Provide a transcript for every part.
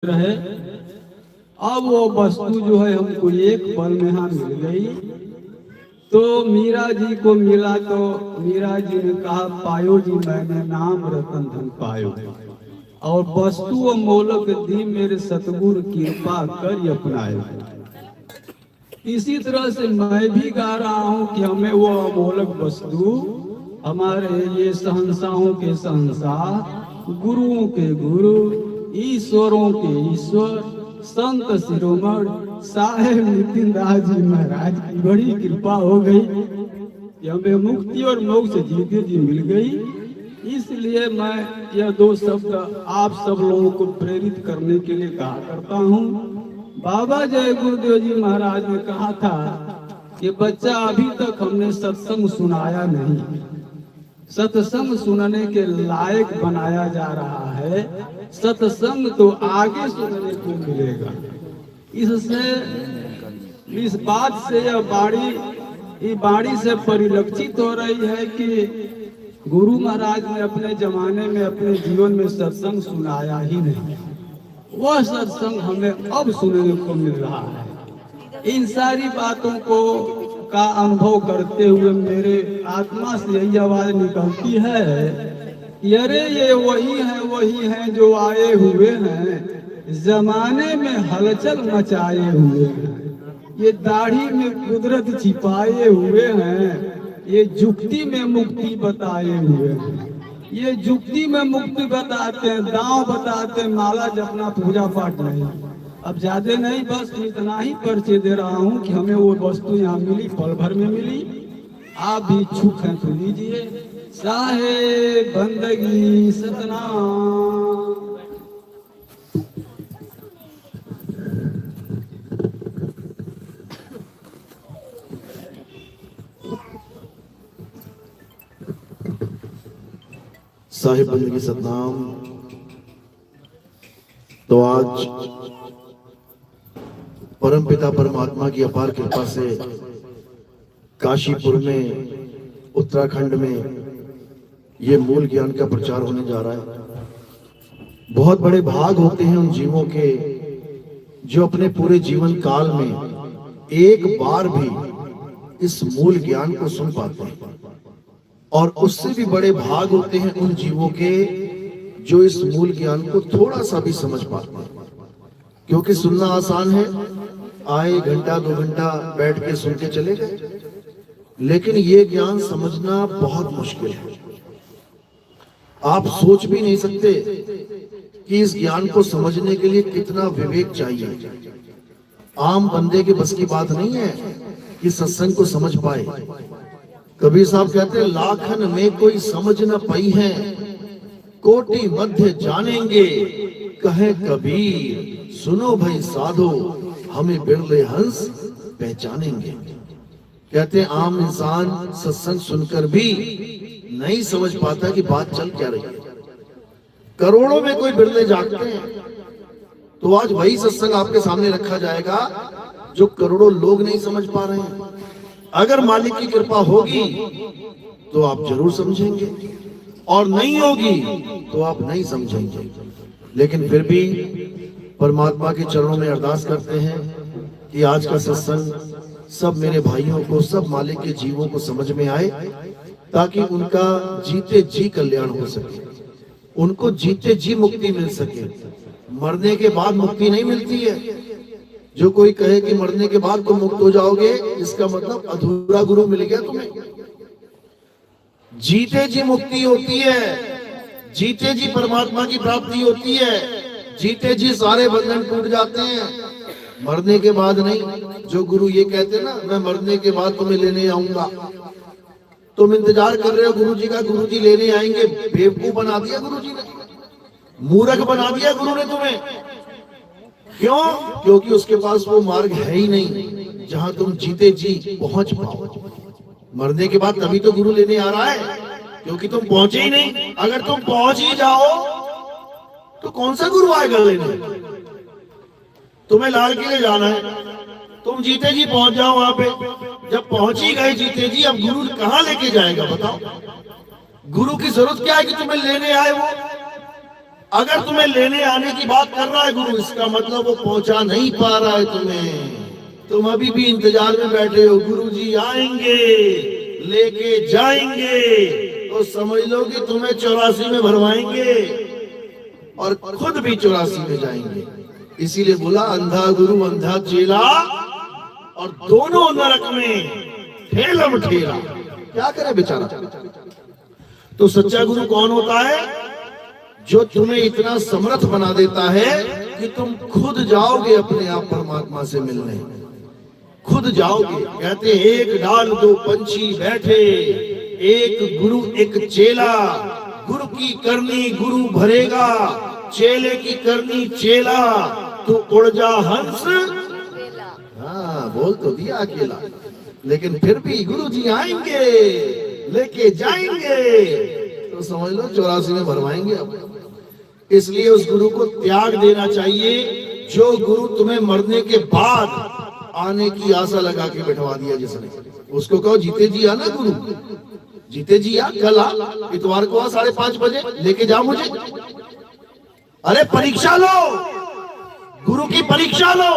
रहे। अब वो वस्तु जो है हमको एक पल में यहाँ मिल गई। तो मीरा जी को मिला तो मीरा जी ने कहा, पायो जी मैंने नाम रतन धन पायो, और वस्तु मोलक दी मेरे सतगुरु कृपा कर अपनायो। इसी तरह से मैं भी गा रहा हूँ कि हमें वो अमोलक वस्तु, हमारे ये सहंसाओं के सहंसा, गुरुओं के गुरु, ईश्वरों के ईश्वर, संत शिरोमणि साहेब नितिन दास जी महाराज की बड़ी कृपा हो गई कि हमें मुक्ति और मोक्ष जीते जी मिल गई। इसलिए मैं यह दो शब्द आप सब लोगों को प्रेरित करने के लिए कहा करता हूँ। बाबा जय गुरुदेव जी महाराज ने कहा था कि बच्चा अभी तक हमने सत्संग सुनाया नहीं, सत्संग सुनने के लायक बनाया जा रहा है, सत्संग तो आगे सुनने को मिलेगा। इससे इस बात से यह बाड़ी से परिलक्षित हो रही है कि गुरु महाराज ने अपने जमाने में अपने जीवन में सत्संग सुनाया ही नहीं, वह सत्संग हमें अब सुनने को मिल रहा है। इन सारी बातों को का अनुभव करते हुए मेरे आत्मा से यही आवाज निकलती है कि अरे ये वही हैं जो आए हुए हैं, जमाने में हलचल मचाए हुए हैं, ये दाढ़ी में कुदरत छिपाए हुए हैं, ये जुक्ति में मुक्ति बताए हुए हैं। ये जुक्ति में मुक्ति बताते हैं, दांव बताते हैं, माला जपना पूजा पाठ नहीं। अब ज्यादा नहीं, बस इतना ही परिचय दे रहा हूँ कि हमें वो वस्तु यहाँ मिली, पल भर में मिली। आप भी इच्छुक हैं तो लीजिए। साहेब बंदगी सतनाम। साहिब बंदगी सतनाम। तो आज परमपिता परमात्मा की अपार कृपा से काशीपुर में, उत्तराखंड में ये मूल ज्ञान का प्रचार होने जा रहा है। बहुत बड़े भाग होते हैं उन जीवों के जो अपने पूरे जीवन काल में एक बार भी इस मूल ज्ञान को सुन पाते हैं, और उससे भी बड़े भाग होते हैं उन जीवों के जो इस मूल ज्ञान को थोड़ा सा भी समझ पाते हैं। क्योंकि सुनना आसान है, आए घंटा 2 घंटा बैठ के सुन के चले गए, लेकिन ये ज्ञान समझना बहुत मुश्किल है। आप सोच भी नहीं सकते कि इस ज्ञान को समझने के लिए कितना विवेक चाहिए। आम बंदे के बस की बात नहीं है कि सत्संग को समझ पाए। कबीर साहब कहते हैं, लाखन में कोई समझ न पाई है, कोटि मध्य जानेंगे, कहे कबीर सुनो भाई साधो, हमें बिरले हंस पहचानेंगे। कहते हैं आम इंसान सत्संग सुनकर भी नहीं समझ पाता कि बात चल क्या रही है। करोड़ों में कोई बिरले जागते हैं। तो आज वही सत्संग आपके सामने रखा जाएगा जो करोड़ों लोग नहीं समझ पा रहे हैं। अगर मालिक की कृपा होगी तो आप जरूर समझेंगे, और नहीं होगी तो आप नहीं समझेंगे। लेकिन फिर भी परमात्मा के चरणों में अरदास करते हैं कि आज का सत्संग सब मेरे भाइयों को, सब मालिक के जीवों को समझ में आए, ताकि उनका जीते जी कल्याण हो सके, उनको जीते जी मुक्ति मिल सके। मरने के बाद मुक्ति नहीं मिलती है। जो कोई कहे कि मरने के बाद तुम मुक्त हो जाओगे, इसका मतलब अधूरा गुरु मिल गया तुम्हें। जीते जी मुक्ति होती है, जीते जी परमात्मा की प्राप्ति होती है, जीते जी सारे बंधन टूट जाते हैं, मरने के बाद नहीं। जो गुरु ये कहते ना, मैं मरने के बाद तुम्हें लेने आऊंगा, तुम इंतजार कर रहे हो गुरु जी का, गुरु जी लेने आएंगे। बेवकूफ बना दिया गुरु जी ने, मूर्ख बना दिया गुरु ने तुम्हें। क्यों? क्योंकि उसके पास वो मार्ग है ही नहीं जहां तुम जीते जी पहुंच पाओ। मरने के बाद तभी तो गुरु लेने आ रहा है, क्योंकि तुम पहुंचे ही नहीं। अगर तुम पहुंच ही जाओ तो कौन सा गुरु आएगा लेने? तुम्हें लाल किले जाना है, तुम जीते जी पहुंच जाओ वहां पे। जब पहुंच ही गए जीते जी, अब गुरु कहां लेके जाएगा बताओ? गुरु की जरूरत क्या है कि तुम्हें लेने आए वो? अगर तुम्हें लेने आने की बात कर रहा है गुरु, इसका मतलब वो पहुंचा नहीं पा रहा है तुम्हें। तुम अभी भी इंतजार में बैठे हो, गुरुजी आएंगे लेके जाएंगे, तो समझ लो कि तुम्हें 84 में भरवाएंगे और खुद भी 84 में जाएंगे। इसीलिए बोला अंधा गुरु अंधा चेला, और दोनों नरक में ठेलम ठेला। क्या करे बेचारा। तो सच्चा गुरु कौन होता है? जो तुम्हें इतना समर्थ बना देता है कि तुम खुद जाओगे अपने आप परमात्मा से मिलने, खुद जाओगे। कहते हैं एक डाल दो पंछी बैठे, एक गुरु एक चेला, गुरु की करनी गुरु भरेगा, चेले की करनी चेला, तू उड़ जा हंस। हाँ बोल तो दिया अकेला, लेकिन फिर भी गुरु जी आएंगे लेके जाएंगे, तो समझ लो 84 में भरवाएंगे अब। इसलिए उस गुरु को त्याग देना चाहिए जो गुरु तुम्हें मरने के बाद आने की आशा लगा के बैठवा दिया जिसने। उसको कहो जीते जी आना गुरु, जीते जी आ, कल आ, इतवार को आ 5:30 बजे, लेके जाओ मुझे। अरे परीक्षा लो, गुरु की परीक्षा लो।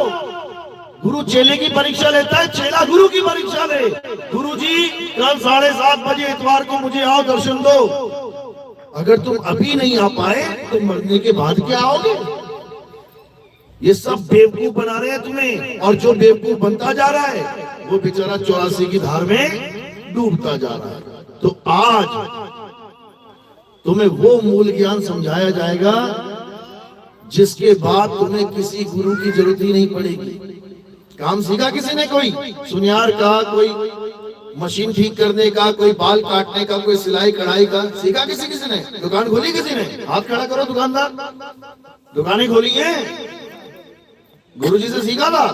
गुरु चेले की परीक्षा लेता है, चेला गुरु की परीक्षा ले। गुरु जी कल 7:30 बजे इतवार को मुझे आओ, दर्शन दो। अगर तुम अभी नहीं आ पाए तो मरने के बाद क्या आओगे? ये सब बेवकूफ बना रहे हैं तुम्हें, और जो बेवकूफ बनता जा रहा है वो बेचारा 84 की धार में डूबता जा रहा है। तो आज तुम्हें वो मूल ज्ञान समझाया जाएगा जिसके बाद तुम्हें किसी गुरु की जरूरत ही नहीं पड़ेगी। काम सीखा किसी ने, कोई सुनियार का, कोई मशीन ठीक करने का, कोई बाल काटने का, कोई सिलाई कढ़ाई का, सीखा किसी ने? दुकान खोली किसी ने? हाथ खड़ा करो दुकानदार। दुकानें खोली है, गुरुजी से सीखा था,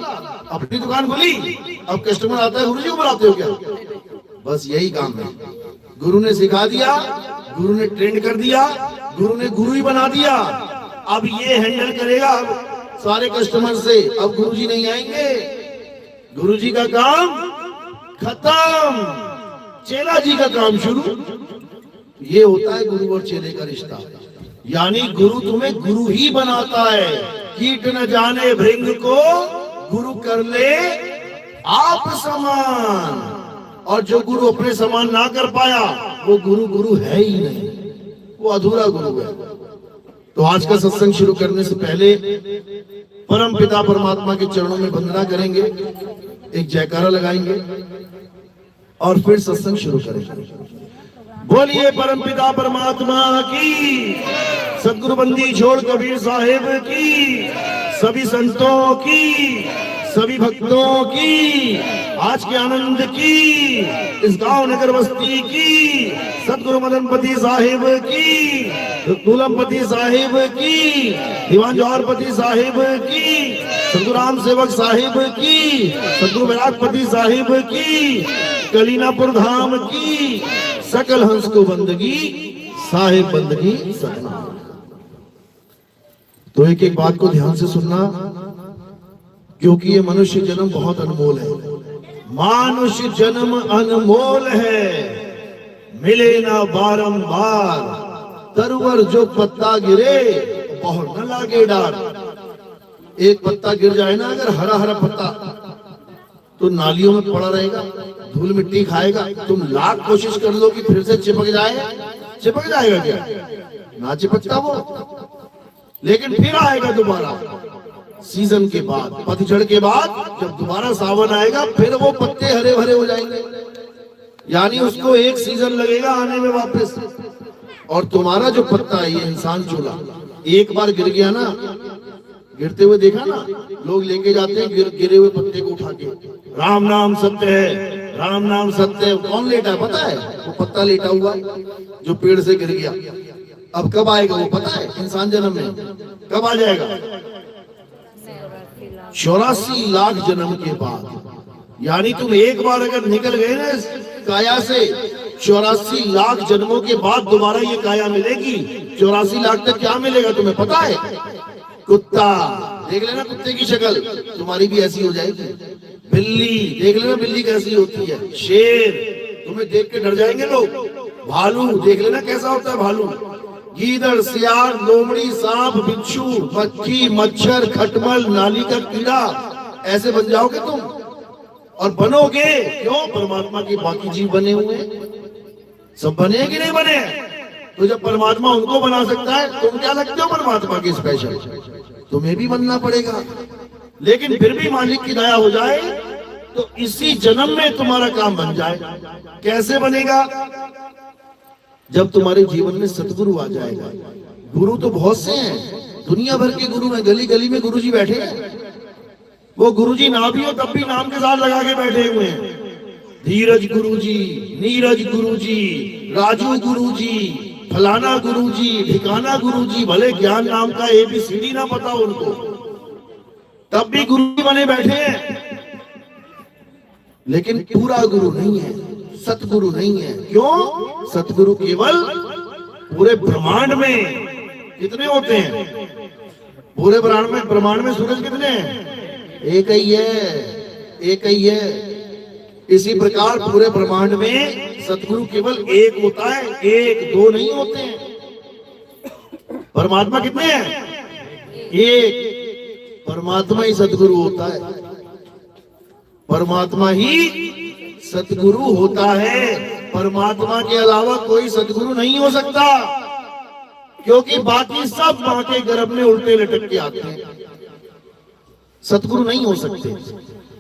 अपनी दुकान खोली, अब कस्टमर आता है गुरुजी को बुलाते हो क्या? बस यही काम है। गुरु ने सिखा दिया, गुरु ने ट्रेंड कर दिया, गुरु ने गुरु ही बना दिया। अब ये हैंडल करेगा सारे कस्टमर से, अब गुरुजी नहीं आएंगे, गुरुजी का काम खत्म, चेला जी का काम शुरू। ये होता है गुरु और चेले का रिश्ता। यानी गुरु तुम्हें गुरु ही बनाता है। कीट न जाने भृंग को गुरु कर ले आप समान, और जो गुरु अपने समान ना कर पाया वो गुरु गुरु है ही नहीं, वो अधूरा गुरु है। तो आज का सत्संग शुरू करने से पहले परम पिता परमात्मा के चरणों में वंदना करेंगे, एक जयकारा लगाएंगे और फिर सत्संग शुरू करेंगे। बोलिए परम पिता परमात्मा की, सदगुरु बंदी छोड़ कबीर साहिब की, सभी संतों की, सभी भक्तों की, आज के आनंद की, इस गांव नगर बस्ती की, सदगुरु मदनपति साहिब की, दूलमपति साहिब की, दीवान जौहरपति साहिब की, सदगुरु राम सेवक साहिब की, सदगुरु विराटपति साहिब की, कलीनापुर धाम की, सकल हंस को बंदगी साहिब बंदगी सतना। तो एक एक बात को ध्यान से सुनना, क्योंकि ये मनुष्य जन्म बहुत अनमोल है। मानुष्य जन्म अनमोल है, मिले ना बारंबार, तरवर जो पत्ता गिरे बहुत न लागे डार। एक पत्ता गिर जाए ना अगर, हरा हरा पत्ता, तो नालियों में पड़ा रहेगा, धूल मिट्टी खाएगा। तुम लाख कोशिश कर लो कि फिर से चिपक जाए, चिपक जाएगा क्या? ना चिपकता वो, लेकिन फिर आएगा दोबारा सीजन के बाद, पतझड़ के बाद, जब दोबारा सावन आएगा फिर वो पत्ते हरे भरे हो जाएंगे। यानी उसको एक सीजन लगेगा आने में वापस। और तुम्हारा जो पत्ता है, ये इंसान चूल्हा, एक बार गिर गया ना, गिरते हुए देखा ना, लोग लेके जाते हैं गिरे हुए पत्ते को उठा के, राम नाम सत्य है, राम नाम सत्य है। कौन लेटा है पता है? वो पत्ता लेटा हुआ जो पेड़ से गिर गया। अब कब आएगा वो पता है? इंसान जन्म में कब आ जाएगा? 84 लाख जन्म के बाद। यानी तुम एक बार अगर निकल गए ना इस काया से, 84 लाख जन्मों के बाद दोबारा ये काया मिलेगी। 84 लाख तक क्या मिलेगा तुम्हें पता है? कुत्ता, देख लेना कुत्ते की शक्ल, तुम्हारी भी ऐसी हो जाएगी। बिल्ली, देख लेना बिल्ली कैसी होती है। शेर, तुम्हें देख के डर जाएंगे लोग। भालू, देख लेना कैसा होता है भालू। गीदड़, सियार, लोमड़ी, सांप, बिच्छू, मक्खी, मच्छर, खटमल, नाली का कीड़ा, ऐसे बन जाओगे तुम और बनोगे। क्यों? परमात्मा के बाकी जीव बने हुए हैं। सब बने कि नहीं बने? तो जब परमात्मा उनको बना सकता है, तुम क्या लगते हो परमात्मा के स्पेशल? तुम्हें भी बनना पड़ेगा। लेकिन फिर भी मालिक की दया हो जाए तो इसी जन्म में तुम्हारा काम बन जाए। कैसे बनेगा? जब तुम्हारे जीवन में सतगुरु आ जाएगा। गुरु तो बहुत से हैं, दुनिया भर के गुरु हैं, गली गली में गुरुजी बैठे हैं। वो गुरुजी ना भी हो तब भी नाम के साथ लगा के बैठे हुए हैं। धीरज गुरुजी, नीरज गुरुजी, राजू गुरुजी, फलाना गुरुजी, ठिकाना गुरुजी। भले ज्ञान नाम का ABCD ना पता उनको, तब भी गुरु बने बैठे हैं। लेकिन पूरा गुरु नहीं है, सतगुरु नहीं है। क्यों? सतगुरु केवल पूरे ब्रह्मांड में कितने होते हैं? पूरे ब्रह्मांड में सूरज कितने हैं? एक ही है, एक ही है। इसी प्रकार पूरे ब्रह्मांड में सतगुरु केवल एक होता है, एक, दो नहीं होते हैं। परमात्मा कितने हैं? एक। परमात्मा ही सतगुरु होता है, परमात्मा ही सतगुरु होता है। परमात्मा के अलावा कोई सतगुरु नहीं हो सकता, क्योंकि बाकी सब मां के गर्भ में उल्टे लटक के आते हैं। सतगुरु नहीं हो सकते।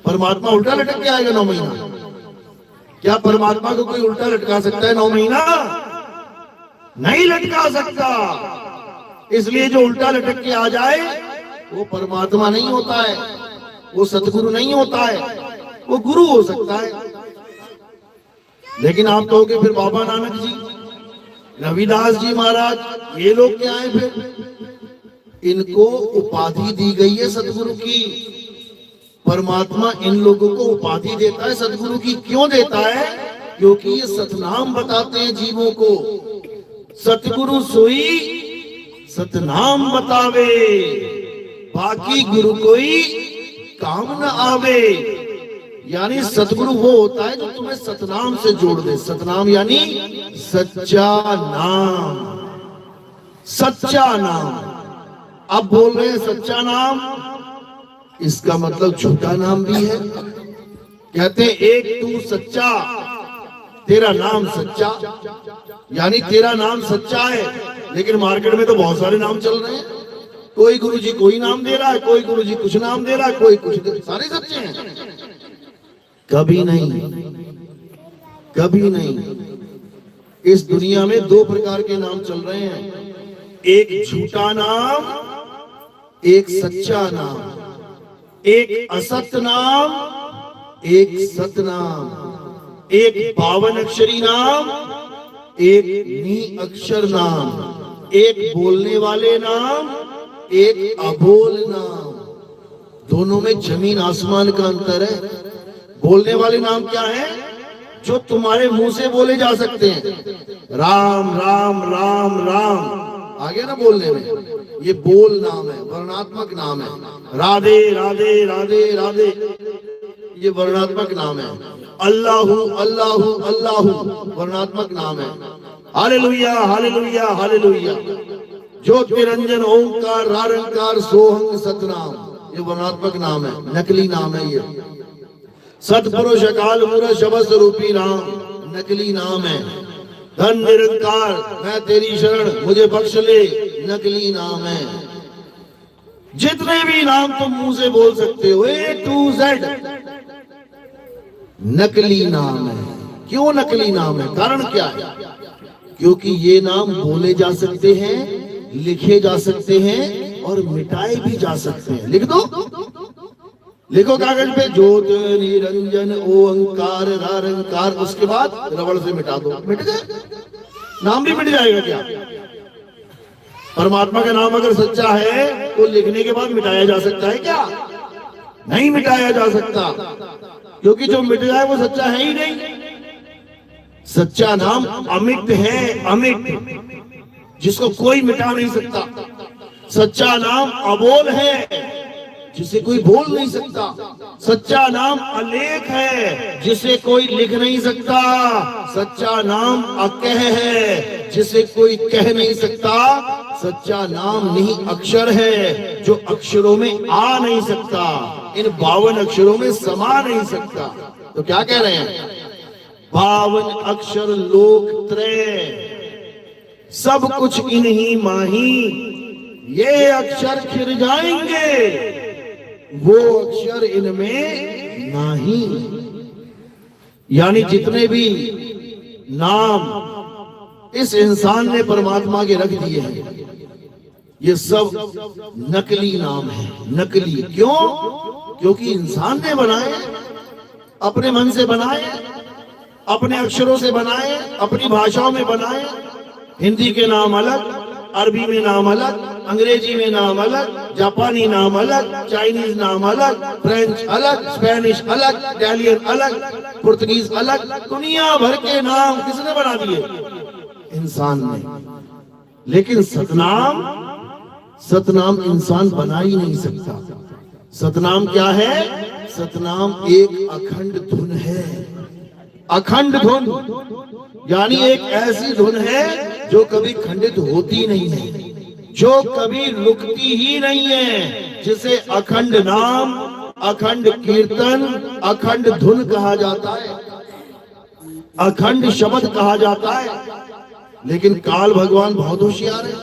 परमात्मा उल्टा लटक के आएगा 9 महीना? क्या परमात्मा को कोई उल्टा लटका सकता है 9 महीना? नहीं लटका सकता। इसलिए जो उल्टा लटक के आ जाए वो परमात्मा नहीं होता है, वो सतगुरु नहीं होता है, वो गुरु हो सकता है। लेकिन आप कहोगे फिर बाबा नानक जी, रविदास जी महाराज, ये लोग क्या है? फिर इनको उपाधि दी गई है सतगुरु की। परमात्मा इन लोगों को उपाधि देता है सतगुरु की। क्यों देता है? क्योंकि ये सतनाम बताते हैं जीवों को। सतगुरु सोई सतनाम बतावे, बाकी गुरु कोई काम न आवे। यानी सतगुरु वो होता है जो तुम्हें सतनाम से जोड़ दे। सतनाम यानी सच्चा नाम, सच्चा नाम। अब बोल रहे हैं सच्चा नाम, इसका मतलब झूठा नाम भी है। कहते हैं एक तू सच्चा, तेरा नाम सच्चा। यानी तेरा नाम सच्चा है, लेकिन मार्केट में तो बहुत सारे नाम चल रहे हैं। कोई गुरुजी कोई नाम दे रहा है, कोई गुरुजी कुछ नाम दे रहा है, कोई कुछ सारे सच्चे हैं। कभी नहीं, कभी नहीं। इस दुनिया में 2 प्रकार के नाम चल रहे हैं, एक झूठा नाम, एक सच्चा नाम। एक असत नाम, एक सत नाम। एक 52 अक्षरी नाम, एक नी अक्षर नाम। एक बोलने वाले नाम, एक अबोल नाम। दोनों में जमीन आसमान का अंतर है। बोलने वाले नाम क्या है? जो तुम्हारे मुंह से बोले जा सकते हैं। राम राम राम राम, आ गया ना बोलने में? ये बोल नाम है, वर्णात्मक नाम है। राधे राधे राधे राधे, ये वर्णात्मक नाम है। अल्लाहु अल्लाहु अल्लाहु, वर्णात्मक नाम है। Hallelujah hallelujah hallelujah. ज्योति निरंजन ओंकार रारंकार सोहंग सतनाम, ये वर्णात्मक नाम है, नकली नाम है। ये सतपुरुष अकाल मूरत शब्द स्वरूपी नाम, नकली नाम है। धन निरंकार, मैं तेरी शरण, मुझे बख्श ले, नकली नाम है। जितने भी नाम तुम मुंह से बोल सकते हो, A to Z, नकली नाम है। क्यों नकली नाम है? कारण क्या है? क्योंकि ये नाम बोले जा सकते हैं, लिखे जा सकते हैं और मिटाए भी जा सकते हैं। लिख दो, लिखो कागज पे, ज्योत निरंजन ओंकार रारंकार, उसके बाद रबड़ से मिटा दो, मिट गए। नाम भी मिट जाएगा क्या? परमात्मा का नाम अगर सच्चा है तो लिखने के बाद मिटाया जा सकता है क्या? नहीं मिटाया जा सकता, क्योंकि जो मिट जाए वो सच्चा है ही नहीं। सच्चा नाम अमिट है, अमिट, जिसको कोई मिटा नहीं सकता। सच्चा नाम अबोल है, जिसे कोई बोल नहीं सकता। सच्चा नाम अलेख है, जिसे कोई लिख नहीं सकता। सच्चा नाम अकह है, जिसे कोई कह नहीं सकता। सच्चा नाम नहीं अक्षर है, जो अक्षरों में आ नहीं सकता, इन 52 अक्षरों में समा नहीं सकता। तो क्या कह रहे हैं? 52 अक्षर लोक त्रय, सब कुछ इन्हीं माही। ये अक्षर खिर जाएंगे, वो अक्षर इनमें नहीं। यानी जितने भी नाम इस इंसान ने परमात्मा के रख दिए हैं, ये सब नकली नाम है। नकली क्यों? क्योंकि इंसान ने बनाए, अपने मन से बनाए, अपने अक्षरों से बनाए, अपनी भाषाओं में बनाए। हिंदी के नाम अलग, अरबी में नाम अलग, अंग्रेजी में नाम अलग, जापानी नाम अलग, चाइनीज नाम अलग, फ्रेंच अलग, स्पेनिश अलग, इटालियन अलग, पुर्तगीज अलग। दुनिया भर के नाम किसने बना दिए? इंसान ने। लेकिन सतनाम, सतनाम इंसान बना ही नहीं सकता। सतनाम क्या है? सतनाम एक अखंड धुन है। अखंड धुन यानी एक ऐसी धुन है जो कभी खंडित होती नहीं है, जो कभी रुकती ही नहीं है, जिसे अखंड नाम, अखंड कीर्तन, अखंड धुन कहा जाता है, अखंड शब्द कहा जाता है। लेकिन काल भगवान बहुत होशियार है।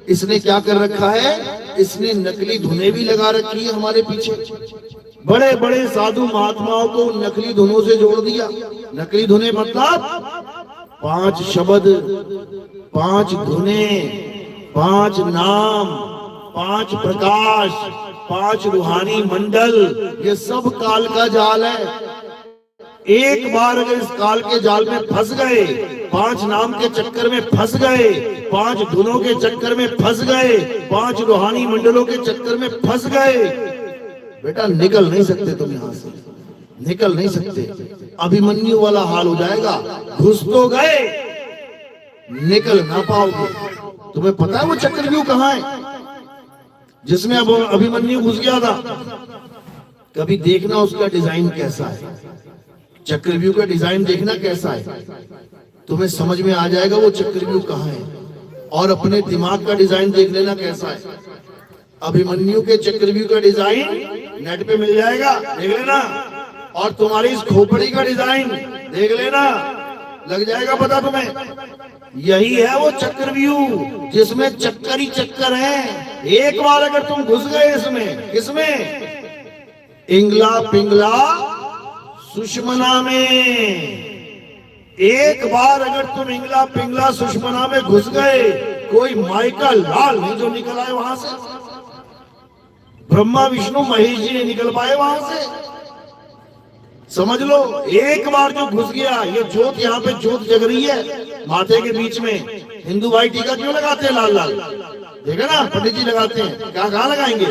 इसने क्या कर रखा है? इसने नकली धुनें भी लगा रखी है हमारे पीछे। बड़े बड़े साधु महात्माओं को नकली धुनों से जोड़ दिया। नकली धुनें मतलब 5 शब्द, 5 धुनें, 5 नाम, 5 प्रकाश, 5 रूहानी मंडल। ये सब काल का जाल है। एक बार अगर इस काल के जाल में फंस गए, 5 नाम के चक्कर में फंस गए, 5 धुनों के चक्कर में फंस गए, 5 रूहानी मंडलों के चक्कर में फंस गए, बेटा निकल नहीं सकते तुम यहां से, निकल नहीं सकते। अभिमन्यु वाला हाल हो जाएगा। घुस तो गए, निकल ना पाओगे। तुम्हें पता है वो चक्रव्यूह कहां है जिसमें अब अभिमन्यु घुस गया था? कभी देखना उसका डिजाइन कैसा है, चक्रव्यूह का डिजाइन देखना कैसा है, तुम्हें समझ में आ जाएगा वो चक्रव्यूह कहां है। और अपने दिमाग का डिजाइन देख लेना कैसा है। अभिमन्यु के चक्रव्यूह का डिजाइन नेट पे मिल जाएगा, देख लेना। और तुम्हारी इस खोपड़ी का डिजाइन देख लेना, लग जाएगा पता तुम्हें। यही है वो चक्रव्यूह जिसमें चक्कर ही चक्कर है। एक बार अगर तुम घुस गए इसमें, किसमें? इंगला पिंगला सुषमना में। एक बार अगर तुम इंगला पिंगला सुषमना में घुस गए, कोई माइका लाल नहीं जो निकल आए वहां से। ब्रह्मा विष्णु महेश जी ने निकल पाए वहां से। समझ लो, एक बार जो घुस गया, ये ज्योत यहाँ पे ज्योत जग रही है माथे के बीच में। हिंदू भाई टीका क्यों लगाते हैं लाल लाल? देखा ना, पंडित जी लगाते हैं। क्या कहाँ लगाएंगे?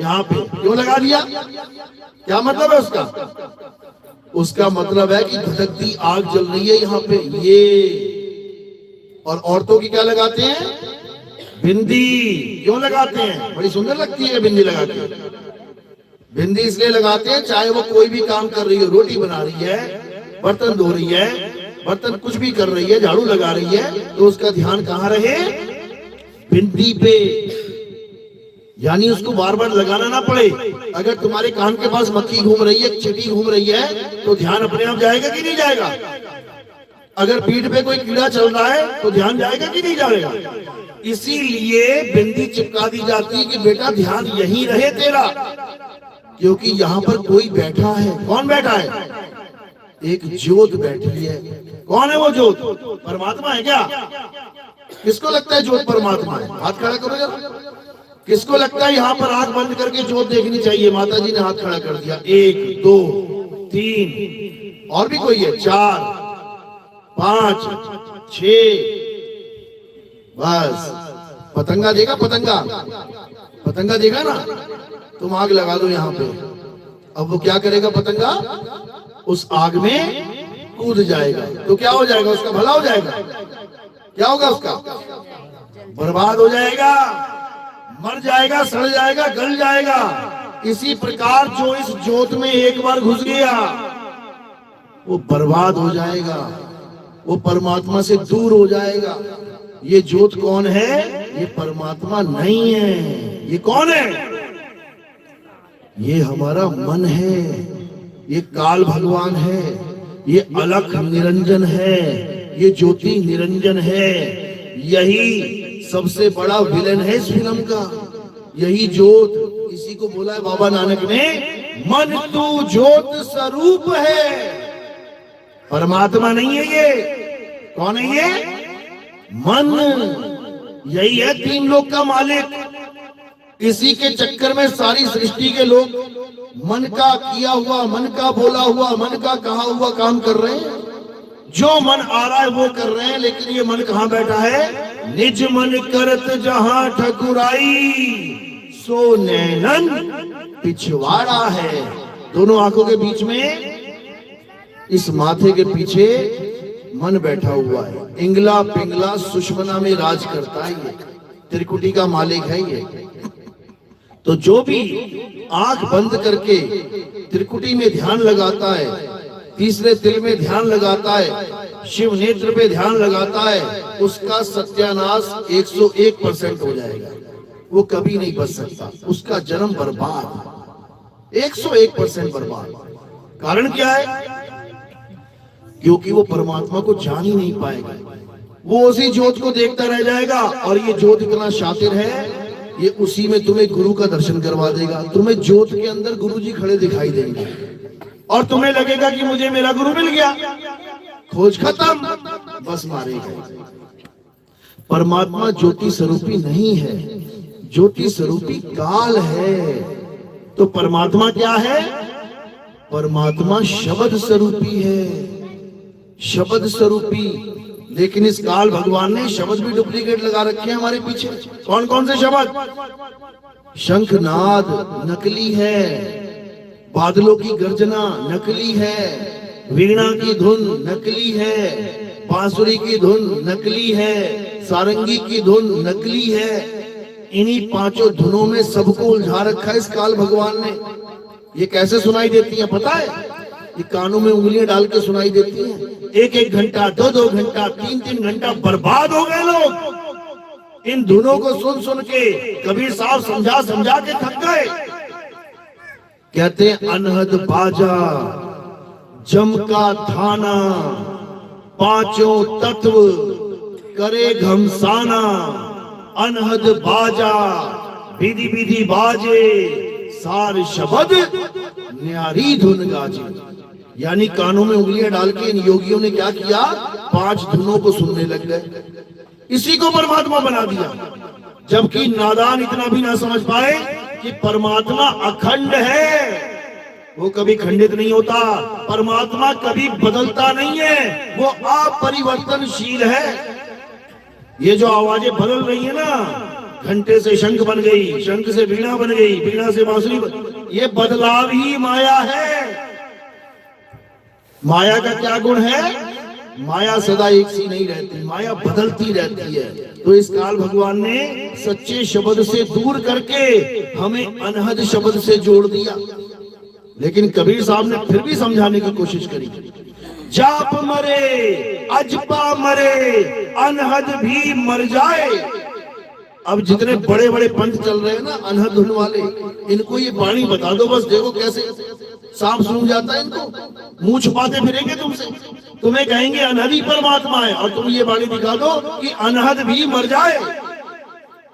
यहाँ पे। क्यों लगा दिया? क्या मतलब है उसका? उसका मतलब है कि धधकती आग जल रही है यहाँ पे ये। और औरतों की क्या लगाते हैं? बिंदी। क्यों लगाते हैं? बड़ी सुंदर लगती है बिंदी लगा के। बिंदी इसलिए लगाते हैं, चाहे वो कोई भी काम कर रही हो, रोटी बना रही है, बर्तन धो रही है, बर्तन कुछ भी कर रही है, झाड़ू लगा रही है, तो उसका ध्यान कहाँ रहे? बिंदी पे। यानी उसको बार बार लगाना ना पड़े। अगर तुम्हारे कान के पास मक्खी घूम रही है, चींटी घूम रही है, तो ध्यान अपने आप जाएगा कि नहीं जाएगा? अगर पीठ पे कोई कीड़ा चल रहा है तो ध्यान जाएगा कि नहीं जाएगा? इसीलिए बिंदी चिपका दी जाती है कि बेटा ध्यान यहीं रहे तेरा, क्योंकि यहाँ पर कोई बैठा है। कौन बैठा है? एक ज्योत बैठी है। कौन है वो ज्योत? परमात्मा है क्या? किसको लगता है ज्योत परमात्मा है? हाथ खड़ा करो जरा। किसको लगता है यहाँ पर आंख बंद करके ज्योत देखनी चाहिए? माता जी ने हाथ खड़ा कर दिया। 1 2 3, और भी कोई है? 4 5 6। बस। पतंगा देखा? पतंगा, पतंगा देखा ना? तुम आग लगा दो यहाँ पे, अब वो क्या करेगा? पतंगा उस आग में कूद जाएगा, तो क्या हो जाएगा? उसका भला हो जाएगा। क्या होगा उसका? बर्बाद हो जाएगा, मर जाएगा, सड़ जाएगा, गल जाएगा। इसी प्रकार जो इस ज्योत में एक बार घुस गया वो बर्बाद हो जाएगा, वो परमात्मा से दूर हो जाएगा। ये ज्योत कौन है? ये परमात्मा नहीं है। ये कौन है? ये हमारा मन है, ये काल भगवान है, ये अलख निरंजन है, ये ज्योति निरंजन है। यही सबसे बड़ा विलेन है इस फिल्म का, यही ज्योत। इसी को बोला है बाबा नानक ने, मन तू ज्योत स्वरूप है। परमात्मा नहीं है ये। कौन है ये? मन। यही है तीन लोक का मालिक। इसी के चक्कर में सारी सृष्टि के लोग मन का किया हुआ, मन का बोला हुआ, मन का कहा हुआ काम कर रहे हैं। जो मन आ रहा है वो कर रहे हैं, लेकिन ये मन कहाँ बैठा है? निज मन करत जहां ठकुराई, सो नैनन पिछवाड़ा है। दोनों आंखों के बीच में, इस माथे के पीछे मन बैठा हुआ है। इंगला पिंगला सुषमना में राज करता है ये, त्रिकुटी का मालिक है ये। तो जो भी आंख बंद करके त्रिकुटी में ध्यान लगाता है, तीसरे तिल में ध्यान लगाता है, शिव नेत्र पे ध्यान लगाता है, उसका सत्यानाश 101% हो जाएगा। वो कभी नहीं बच सकता, उसका जन्म बर्बाद, 101% बर्बाद। कारण क्या है? क्योंकि वो परमात्मा को जान ही नहीं पाएगा। वो उसी ज्योत को देखता रह जाएगा। और ये ज्योत इतना शातिर है, ये उसी में तुम्हें गुरु का दर्शन करवा देगा। तुम्हें ज्योत के अंदर गुरु जी खड़े दिखाई देंगे और तुम्हें लगेगा कि मुझे मेरा गुरु मिल गया, खोज खत्म, बस मारे गए। परमात्मा ज्योति स्वरूपी नहीं है, ज्योति स्वरूपी काल है। तो परमात्मा क्या है? परमात्मा शब्द स्वरूपी है, शब्द स्वरूपी। लेकिन इस काल भगवान ने शब्द भी डुप्लीकेट लगा रखे हैं हमारे पीछे। कौन कौन से शब्द? शंखनाद नकली है, बादलों की गर्जना नकली है, वीणा की धुन नकली है, बांसुरी की धुन नकली है, सारंगी की धुन नकली है। इन्हीं पांचों धुनों में सबको उलझा रखा है इस काल भगवान ने। ये कैसे सुनाई देती है पता है? ये कानों में उंगलियां डाल के सुनाई देती हैं। 1-1 घंटा, 2-2 घंटा, 3-3 घंटा बर्बाद हो गए लोग इन धुनों को सुन सुन के। कबीर साहब समझा समझा के थक गए। कहते हैं अनहद बाजा जम का थाना, पांचों तत्व करे घमसाना। अनहद बाजा विधि विधि बाजे, सार शब्द न्यारी धुन गाजे। यानी कानों में उंगलियां डाल के इन योगियों ने क्या किया? 5 धुनों को सुनने लग गए, इसी को परमात्मा बना दिया। जबकि नादान इतना भी ना समझ पाए कि परमात्मा अखंड है, वो कभी खंडित नहीं होता। परमात्मा कभी बदलता नहीं है, वो अपरिवर्तनशील है। ये जो आवाजें बदल रही है ना, घंटे से शंख बन गई, शंख से वीणा बन गई, वीणा से बांसुरी ये बदलाव ही माया है। माया का क्या गुण है? माया सदा एक सी नहीं रहती, माया बदलती रहती है। तो इस काल भगवान ने सच्चे शब्द से दूर करके हमें अनहद शब्द से जोड़ दिया। लेकिन कबीर साहब ने फिर भी समझाने की कोशिश करी। जाप मरे अजपा मरे, अनहद भी मर जाए। अब जितने बड़े बड़े पंथ चल रहे हैं ना अनहद धुन वाले, इनको ये वाणी बता दो बस, देखो कैसे सांप सूंघ जाता है इनको। मुंह छुपाते फिरेंगे तुमसे, तुम्हें कहेंगे अनहद ही परमात्मा है, और तुम ये वाणी दिखा दो कि अनहद भी मर जाए।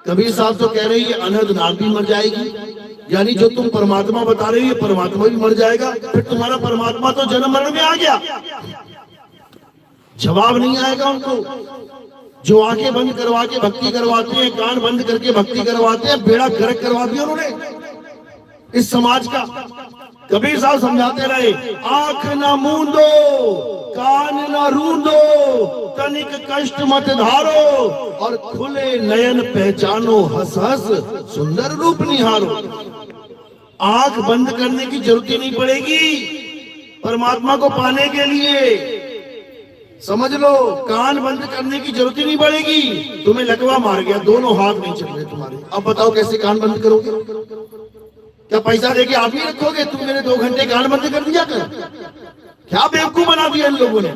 कबीर साहब तो कह रहे हैं अनहद नाग भी मर जाएगी, यानी जो तुम परमात्मा बता रहे हो ये परमात्मा भी मर जाएगा। फिर तुम्हारा परमात्मा तो जन्म मरण में आ गया। जवाब नहीं आएगा उनको। जो आंखें बंद करवा के भक्ति करवाते हैं, कान बंद करके भक्ति करवाते हैं, बेड़ा गर्क करवा दिया उन्होंने इस समाज का। कबीर साहब समझाते रहे, आंख न मूंदो कान न रूंदो, तनिक कष्ट मत धारो, और खुले नयन पहचानो, हंस हंस सुंदर रूप निहारो। आंख बंद करने की जरूरत ही नहीं पड़ेगी परमात्मा को पाने के लिए, समझ लो। कान बंद करने की जरूरत ही नहीं पड़ेगी। तुम्हें लकवा मार गया, दोनों हाथ नहीं चल रहे तुम्हारे, अब बताओ कैसे कान बंद करोगे? क्या पैसा देके आदमी रखोगे? तुम मेरे 2 घंटे कान बंद कर दिया कर। क्या बेवकूफ बना दिया इन लोगों ने।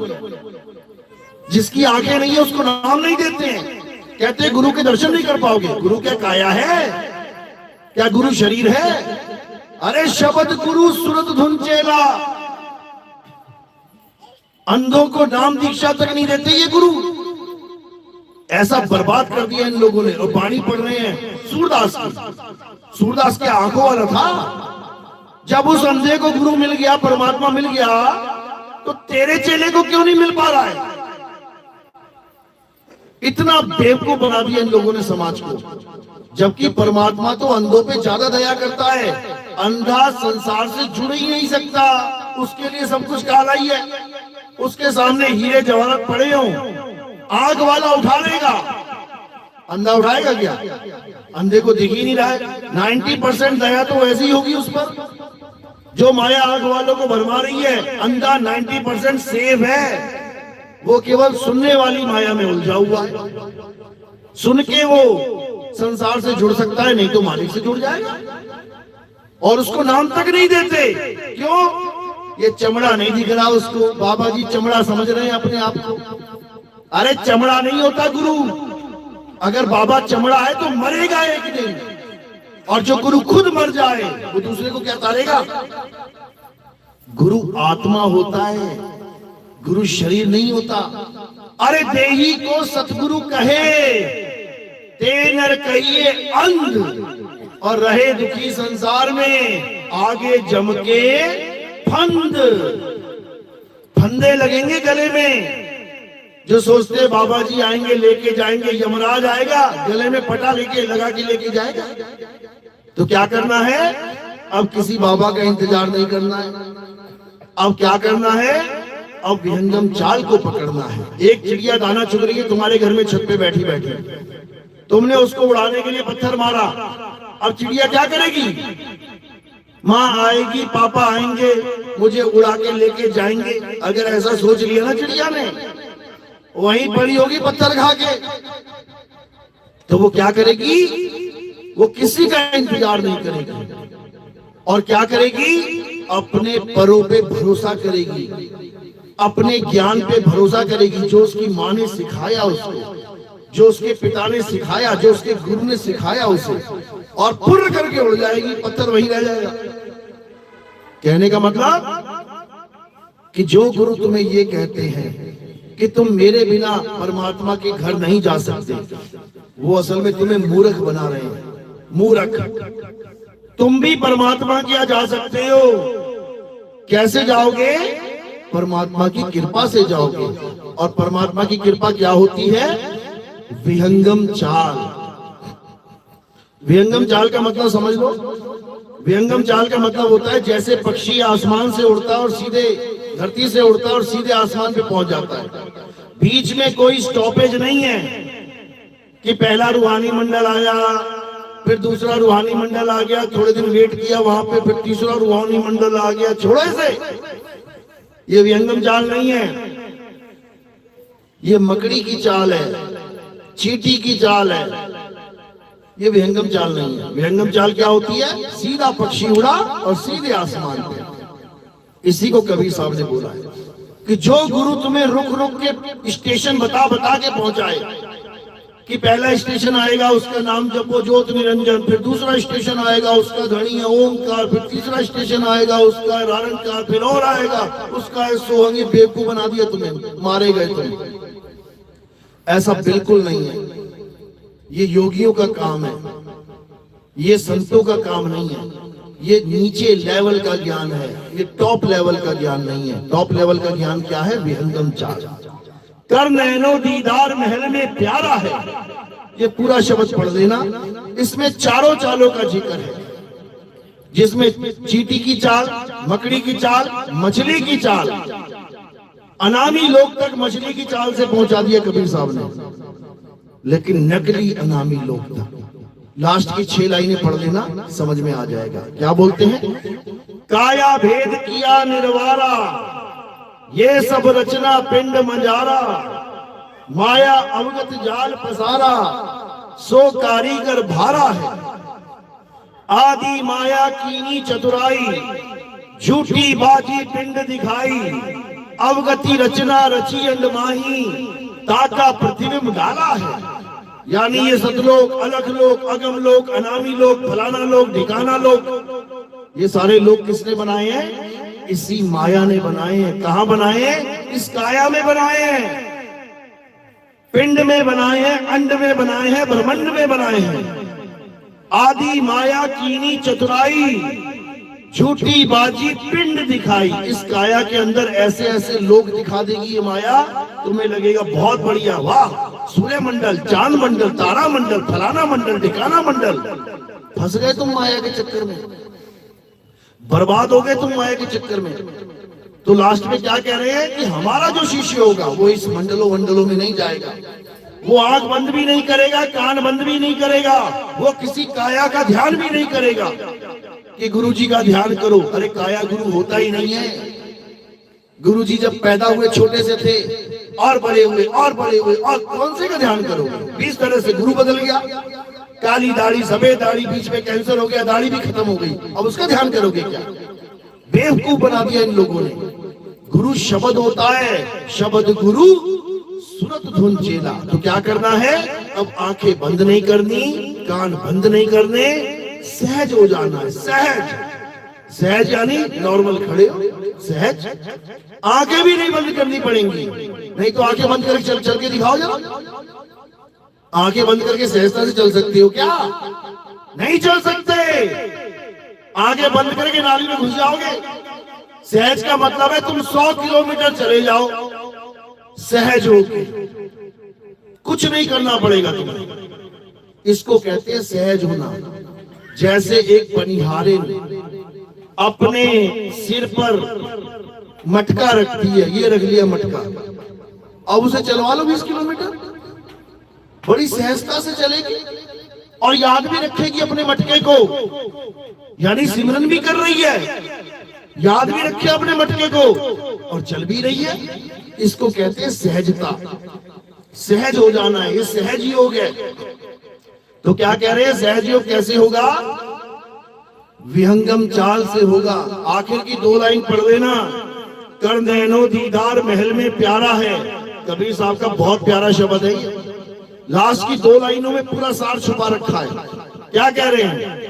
जिसकी आंखें नहीं है उसको नाम नहीं देते हैं, कहते हैं गुरु के दर्शन नहीं कर पाओगे। गुरु क्या काया है? क्या गुरु शरीर है? अरे शब्द गुरु सुरत धुन चेला, अंधों को नाम दीक्षा तक नहीं देते ये गुरु। ऐसा बर्बाद कर दिया इन लोगों ने। और बाणी पढ़ रहे हैं सूरदास की। सूरदास के आंखों वाला था। जब उस अंधे को गुरु मिल गया, परमात्मा मिल गया, तो तेरे चेले को क्यों नहीं मिल पा रहा है? इतना बेवकूफ बना दिया इन लोगों ने समाज को। जबकि परमात्मा तो अंधों पे ज्यादा दया करता है। अंधा संसार से जुड़ ही नहीं सकता, उसके लिए सब कुछ काला ही है। उसके सामने हीरे जवाहरात पड़े हों, आग वाला उठा लेगा, अंधा उठाएगा क्या? अंधे को दिख ही नहीं रहा है। 90% दया तो ऐसी होगी उस पर जो माया आग वालों को भरमा रही है। अंधा 90% सेफ है, वो केवल सुनने वाली माया में उलझा हुआ है। सुन के वो संसार से जुड़ सकता है, नहीं तो मालिक से जुड़ जाएगा। और उसको नाम तक नहीं देते। क्यों? ये चमड़ा नहीं दिख रहा उसको। बाबा जी चमड़ा समझ रहे हैं अपने आप को। अरे चमड़ा नहीं होता गुरु। अगर बाबा चमड़ा है तो मरेगा एक दिन, और जो गुरु खुद मर जाए वो दूसरे को क्या तारेगा? गुरु आत्मा होता है, गुरु शरीर नहीं होता। अरे देही को सतगुरु कहे, ते नर कहिए अंध, और रहे दुखी संसार में, आगे जम के फंद। फंदे लगेंगे गले में। जो सोचते बाबा जी आएंगे लेके जाएंगे, यमराज आएगा गले में पटा लेके लगा के लेके जाएगा। तो क्या करना है? अब किसी बाबा का इंतजार नहीं करना है। अब क्या करना है? अब विहंगम चाल को पकड़ना है। एक चिड़िया दाना चुग रही है तुम्हारे घर में छत पे बैठी बैठी, तुमने उसको उड़ाने के लिए पत्थर मारा। अब चिड़िया क्या करेगी? माँ आएगी, पापा आएंगे, मुझे उड़ा के लेके जाएंगे। अगर ऐसा सोच लिया ना चिड़िया ने, वहीं पड़ी होगी पत्थर खा के। तो वो क्या करेगी? वो किसी का इंतजार नहीं करेगी। और क्या करेगी? अपने परों पे भरोसा करेगी, अपने ज्ञान पे भरोसा करेगी। जो उसकी माँ ने सिखाया उसको, जो उसके पिता ने सिखाया, जो उसके गुरु ने सिखाया उसे, और फुर्र करके उड़ जाएगी, पत्थर वहीं रह जाएगा। कहने का मतलब कि जो गुरु तुम्हें ये कहते हैं कि तुम मेरे बिना परमात्मा के घर नहीं जा सकते, वो असल में तुम्हें मूर्ख बना रहे हैं। मूर्ख। तुम भी परमात्मा के यहाँ जा सकते हो। कैसे जाओगे? परमात्मा की कृपा से जाओगे। और परमात्मा की कृपा क्या होती है? विहंगम चाल। विहंगम चाल का मतलब समझ लो। विहंगम चाल का मतलब होता है जैसे पक्षी आसमान से उड़ता है और सीधे धरती से उड़ता है और सीधे आसमान पे पहुंच जाता है। बीच में कोई स्टॉपेज नहीं है कि पहला रूहानी मंडल आया, फिर दूसरा रूहानी मंडल आ गया, थोड़े दिन वेट किया वहां पे, फिर तीसरा रूहानी मंडल आ गया। छोड़ो इसे। ये विहंगम चाल नहीं है। ये मकड़ी की चाल है, चींटी की चाल है। ये विहंगम चाल नहीं है। विहंगम चाल क्या होती है? सीधा पक्षी उड़ा और सीधे आसमान पे। इसी को कबीर साहब ने बोला है कि जो गुरु तुम्हें रुक रुक के स्टेशन बता बता के पहुंचाए कि पहला स्टेशन आएगा उसका नाम जपो ज्योत निरंजन, फिर दूसरा स्टेशन आएगा उसका ध्वनि है ओमकार, फिर तीसरा स्टेशन आएगा उसका है रारणकार, फिर और आएगा उसका है सोहंगी। बेवकूफ बना दिया तुम्हें, मारे गए तुम। ऐसा बिल्कुल नहीं है। ये योगियों का काम है, ये संतों का काम नहीं है। ये नीचे लेवल का ज्ञान है, ये टॉप लेवल का ज्ञान नहीं है। टॉप लेवल का ज्ञान क्या है? विहंगम चाल। कर नैनो दीदार महल में प्यारा है। ये पूरा शब्द पढ़ लेना। इसमें चारों चालों का जिक्र है, जिसमें चींटी की चाल, मकड़ी की चाल, मछली की चाल, अनामी लोग तक मछली की चाल से पहुंचा दिया कबीर साहब ने। लेकिन नकली अनामी लोग तक। लास्ट की 6 लाइनें पढ़ लेना, समझ में आ जाएगा। क्या बोलते हैं? काया भेद किया निर्वारा, ये सब रचना पिंड मंजारा, माया अवगत जाल पसारा, सो कारीगर भारा है। आदि माया कीनी चतुराई, झूठी बाजी पिंड दिखाई, अवगति रचना रची अंडमाही, ताका प्रतिबिंब डाला है। यानी ये सतलोक, अलख लोक, अगम लोक, अनामी लोक, फलाना लोक, ढिकाना लोक, ये सारे लोक किसने बनाए हैं? इसी माया ने बनाए हैं। कहां बनाए हैं? इस काया में बनाए हैं, पिंड में बनाए हैं, अंड में बनाए हैं, ब्रह्मांड में बनाए हैं। आदि माया कीनी चतुराई, झूठी बाजी पिंड दिखाई। इस काया के अंदर ऐसे ऐसे लोग दिखा देगी ये माया, तुम्हें लगेगा बहुत बढ़िया, वाह, सूर्य मंडल, चांद मंडल, तारा मंडल, फलाना मंडल, ठिकाना मंडल। फंस गए तुम माया के चक्कर में, बर्बाद हो गए तुम माया के चक्कर में। तो लास्ट में क्या कह रहे हैं कि हमारा जो शिष्य होगा वो इस मंडलों वंडलों में नहीं जाएगा, वो आंख बंद भी नहीं करेगा, कान बंद भी नहीं करेगा, वो किसी काया का ध्यान भी नहीं करेगा कि गुरु जी का ध्यान करो। अरे काया गुरु होता ही नहीं है। गुरु जी जब पैदा हुए छोटे से थे और बड़े हुए और बड़े हुए, और कौन से का ध्यान करोगे? 20 तरह से गुरु बदल गया, काली दाढ़ी, सफेद दाढ़ी, बीच में कैंसर हो गया, दाढ़ी भी खत्म हो गई, अब उसका ध्यान करोगे क्या? बेवकूफ बना दिया इन लोगों ने। गुरु शब्द होता है, शब्द गुरु, सुरत धुन चेला। तो क्या करना है? अब आंखें बंद नहीं करनी, कान बंद नहीं करने, सहज हो जाना है। सहज, सहज यानी नॉर्मल खड़े हो, सहज। आंखें भी नहीं बंद करनी पड़ेंगी, नहीं तो आंखें बंद करके चल चल के दिखाओ जरा। आंखें बंद करके सहजता से चल सकते हो क्या? नहीं चल सकते। आंखें बंद करके नाली में घुस जाओगे। सहज का मतलब है तुम 100 किलोमीटर चले जाओ सहज होके, कुछ नहीं करना पड़ेगा तुम्हें। इसको कहते हैं सहज होना। जैसे एक पनिहारे अपने सिर पर मटका रखती है, ये रख लिया मटका, अब उसे चलवा लो 20 किलोमीटर, बड़ी सहजता से चलेगी और याद भी रखेगी अपने मटके को। यानी सिमरन भी कर रही है, याद भी रखे अपने मटके को और चल भी रही है। इसको कहते हैं सहजता। सहज हो जाना है, ये सहज योग है। तो क्या कह रहे हैं? सहज योग कैसे होगा? विहंगम चाल से होगा। आखिर की 2 लाइन पढ़ लेना। कर नैनो दीदार महल में प्यारा है, कबीर साहब का बहुत प्यारा शब्द है ये। लास्ट की 2 लाइनों में पूरा सार छुपा रखा है। क्या कह रहे हैं?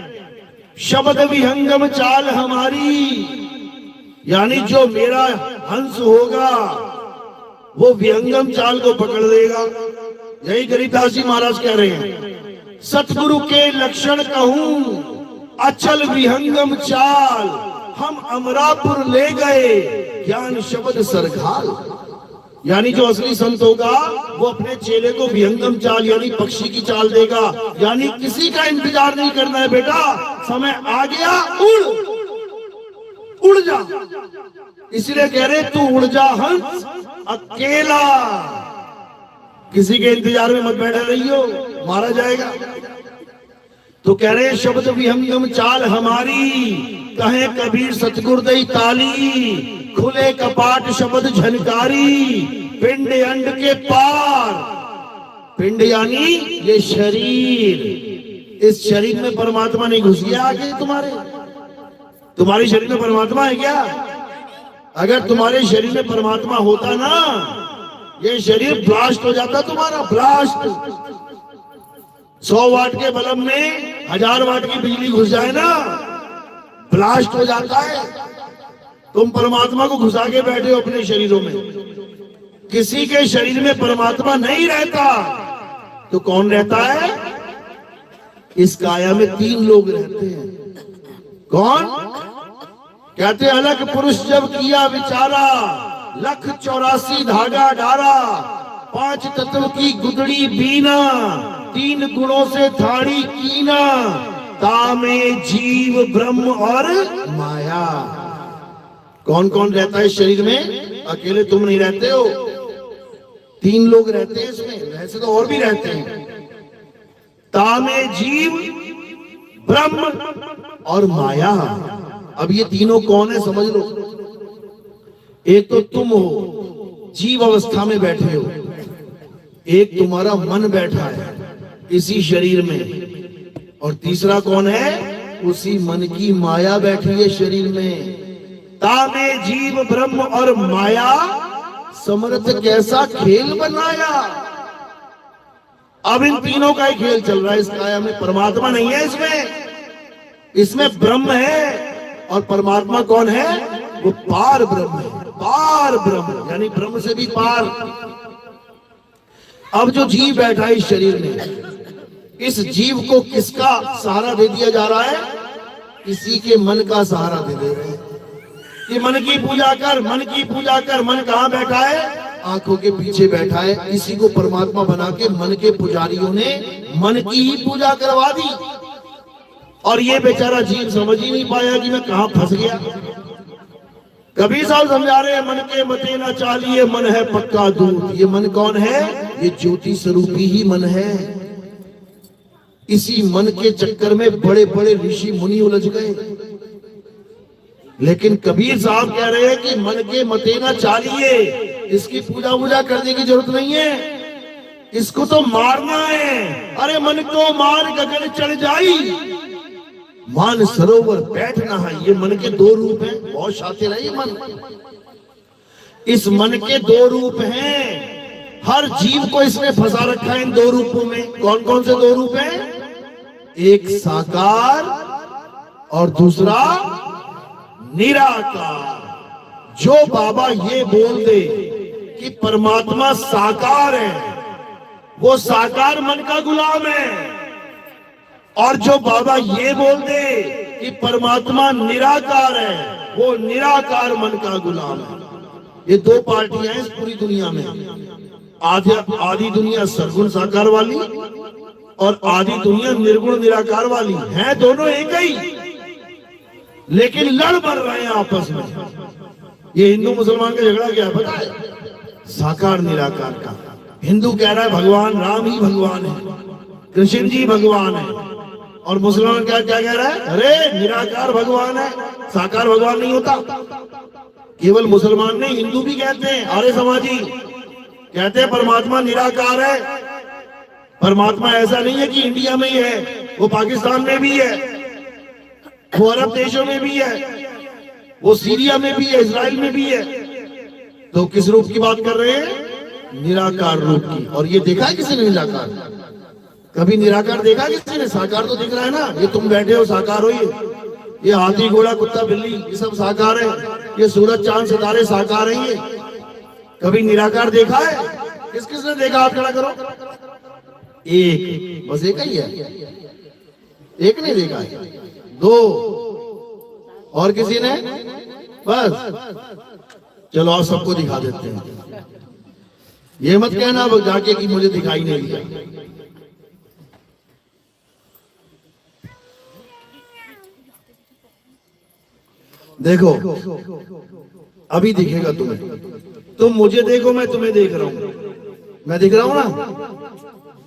शब्द विहंगम चाल हमारी, यानी जो मेरा हंस होगा वो विहंगम चाल को पकड़ लेगा। यही गरीबदास जी महाराज कह रहे हैं, सतगुरु के लक्षण कहूं अचल विहंगम चाल, हम अमरापुर ले गए ज्ञान शब्द सरघाल। यानी जो असली संत होगा वो अपने चेले को विहंगम चाल यानी पक्षी की चाल देगा। यानी किसी का इंतजार नहीं करना है बेटा, समय आ गया, उड़ जा। इसलिए कह रहे तू उड़ जा हंस अकेला, किसी के इंतजार में मत बैठे रहियो, मारा जाएगा। तो कह रहे शब्द विहंगम चाल हमारी, कहे कबीर सतगुर दई ताली, खुले कपाट शब्द झनकारी, पिंड अंड के पार। पिंड यानी ये शरीर, इस शरीर में परमात्मा नहीं घुस गया आगे तुम्हारे शरीर में परमात्मा है क्या? अगर तुम्हारे शरीर में परमात्मा होता ना, ये शरीर ब्लास्ट हो जाता तुम्हारा, ब्लास्ट। 100 वाट के बल्ब में 1000 वाट की बिजली घुस जाए ना, ब्लास्ट हो जाता है। तुम परमात्मा को घुसा के बैठे हो अपने शरीरों में। किसी के शरीर में परमात्मा नहीं रहता तो कौन रहता है? इस काया में 3 लोग रहते हैं। कौन? कहते अलग पुरुष जब किया विचारा, 184 धागा डारा, 5 तत्व की गुदड़ी बीना, 3 गुणों से थाड़ी कीना, तामे जीव ब्रह्म और माया। कौन कौन रहता है इस शरीर में? अकेले तुम नहीं रहते हो, 3 लोग रहते हैं इसमें, वैसे तो और भी रहते हैं। तामे जीव ब्रह्म और माया। अब ये तीनों कौन है समझ लो। एक तो तुम हो, जीव अवस्था में बैठे हो, एक तुम्हारा मन बैठा है इसी शरीर में, और तीसरा कौन है? उसी मन की माया बैठी है शरीर में। तामे जीव ब्रह्म और माया समर्थ कैसा खेल बनाया। अब इन तीनों का ही खेल चल रहा है। इस काया में परमात्मा नहीं है, इसमें ब्रह्म है। और परमात्मा कौन है? वो पार ब्रह्म है, पार ब्रह्म, यानी ब्रह्म से भी पार। अब जो जीव बैठा है इस शरीर में, इस जीव को किसका सहारा दे दिया जा रहा है? किसी के मन का सहारा दे रहे हैं कि मन की पूजा कर, मन की पूजा कर। मन कहाँ बैठा है? आंखों के पीछे बैठा है। इसी को परमात्मा बना के मन के पुजारियों ने मन की ही पूजा करवा दी। और ये बेचारा जीव समझ ही नहीं पाया कि मैं कहां फंस गया। कबीर साहब समझा रहे हैं, मन के मते ना चालिए, मन है पक्का दूध। ये मन कौन है? ये ज्योति स्वरूपी ही मन है। इसी मन के चक्कर में बड़े बड़े ऋषि मुनि उलझ गए। लेकिन कबीर साहब कह रहे हैं कि मन के मते ना चालिए, इसकी पूजा वूजा करने की जरूरत नहीं है, इसको तो मारना है। अरे मन को मार गगन चढ़ जाई, मान सरोवर बैठना है। ये मन के दो रूप हैं। बहुत शातिर है ये मन। इस मन के दो रूप हैं। हर जीव को इसने फंसा रखा है इन दो रूपों में। कौन कौन से दो रूप हैं? एक साकार और दूसरा निराकार। जो बाबा ये बोल दे कि परमात्मा साकार है, वो साकार मन का गुलाम है। और जो बाबा ये बोल दे कि परमात्मा निराकार है, वो निराकार मन का गुलाम है। ये दो पार्टियां हैं इस पूरी दुनिया में। आधी दुनिया सरगुण साकार वाली और आधी दुनिया निर्गुण निराकार वाली है। दोनों एक ही, लेकिन लड़ बढ़ रहे हैं आपस में। ये हिंदू मुसलमान का झगड़ा क्या है पता है? साकार निराकार का। हिंदू कह रहा है भगवान राम ही भगवान है, कृष्ण जी भगवान है। और मुसलमान क्या क्या कह रहा है? अरे निराकार भगवान है, साकार भगवान नहीं होता। केवल मुसलमान नहीं, हिंदू भी कहते हैं, आर्य समाजी कहते हैं परमात्मा निराकार है। परमात्मा ऐसा नहीं है कि इंडिया में ही है, वो पाकिस्तान में भी है, वो अरब देशों में भी है, वो सीरिया में भी है, इजराइल में भी है। तो किस रूप की बात कर रहे हैं? निराकार रूप की। और ये देखा है किसी ने निराकार? कभी निराकार देखा किसी ने? साकार तो दिख रहा है ना। ये तुम बैठे हो साकार हो, ये हाथी घोड़ा कुत्ता बिल्ली ये सब साकार है, ये सूरज चांद सितारे साकार है। ये कभी निराकार देखा है? किस किस ने देखा? हाथ खड़ा करो। एक, बस एक ही है। एक ने देखा है? दो, और किसी ने? बस चलो आप सबको दिखा देते हैं। ये मत कहना अब जाके कि मुझे दिखाई नहीं दिया। देखो अभी दिखेगा तुम्हें। तुम मुझे देखो, मैं तुम्हें देख रहा हूं। मैं दिख रहा हूं ना?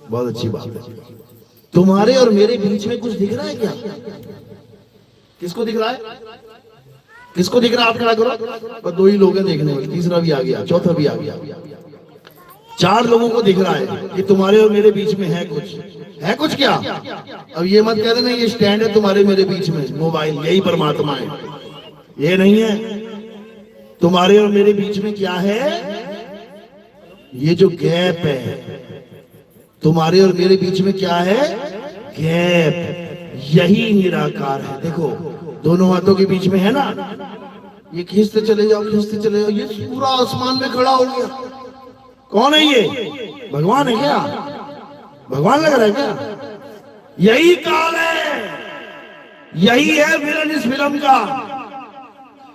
बहुत अच्छी बात है। तुम्हारे और मेरे बीच में कुछ दिख रहा है क्या? किसको दिख रहा है? किसको दिख रहा है? आप खड़ा करो। पर दो ही लोग हैं देखने वाले, तीसरा भी आ गया, चौथा भी आ गया। चार लोगों को दिख रहा है कि तुम्हारे और मेरे बीच में है कुछ। है कुछ क्या? अब ये मत कह देना ये स्टैंड है तुम्हारे मेरे बीच में, मोबाइल, यही परमात्मा है। ये नहीं है। तुम्हारे और मेरे बीच में क्या है? ये जो गैप है, तुम्हारे और मेरे बीच में क्या है? गैप। यही निराकार है। देखो दोनों हाथों के बीच में है ना, ये खींचते चले जाओ, खींचते चले जाओ, ये पूरा आसमान में खड़ा हो गया। कौन है ये? भगवान है क्या? भगवान लग रहा है क्या? यही काल है, यही है विलन इस फिल्म का,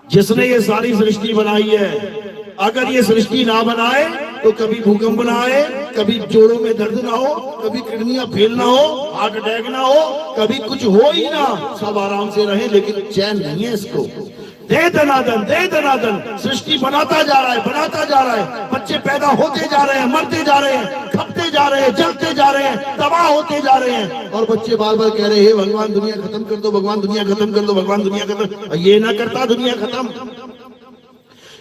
जिसने ये सारी सृष्टि बनाई है। अगर ये सृष्टि ना बनाए तो कभी भूकंप ना आए, कभी जोड़ों में दर्द ना हो, कभी किडनियां फेल ना हो, हार्ट अटैक ना हो, कभी कुछ हो ही ना, सब आराम से रहे। लेकिन चैन नहीं है इसको। दे दनादन, दे दनादन। सृष्टि बनाता जा रहा है, बनाता जा रहा है। बच्चे पैदा होते जा रहे हैं, मरते जा रहे हैं, खपते जा रहे हैं, जलते जा रहे हैं, तबाह होते जा रहे हैं। और बच्चे बार बार कह रहे हैं भगवान दुनिया खत्म कर दो, भगवान दुनिया खत्म कर दो, भगवान दुनिया खत्म। ये ना करता दुनिया खत्म,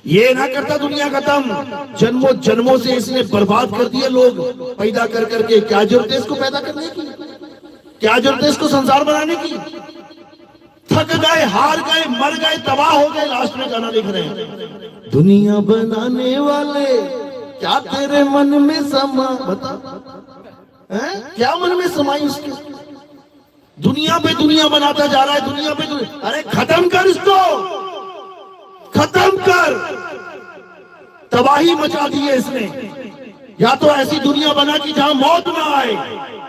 ये ना करता दुनिया खत्म। जन्मों जन्मों से इसने बर्बाद कर दिए लोग पैदा कर करके। क्या जरूरत है इसको पैदा करने की? क्या जरूरत है इसको संसार बनाने की? थक गए, हार गए, मर गए, तबाह हो गए, लास्ट में गाना लिख रहे हैं, दुनिया बनाने वाले क्या तेरे मन में समा, बता क्या मन में समाई उसके, दुनिया पे दुनिया बनाता जा रहा है, दुनिया पे दुनिया। अरे खत्म कर इसको, खत्म कर, तबाही मचा दी है इसने। या तो ऐसी दुनिया बना कि जहां मौत ना आए,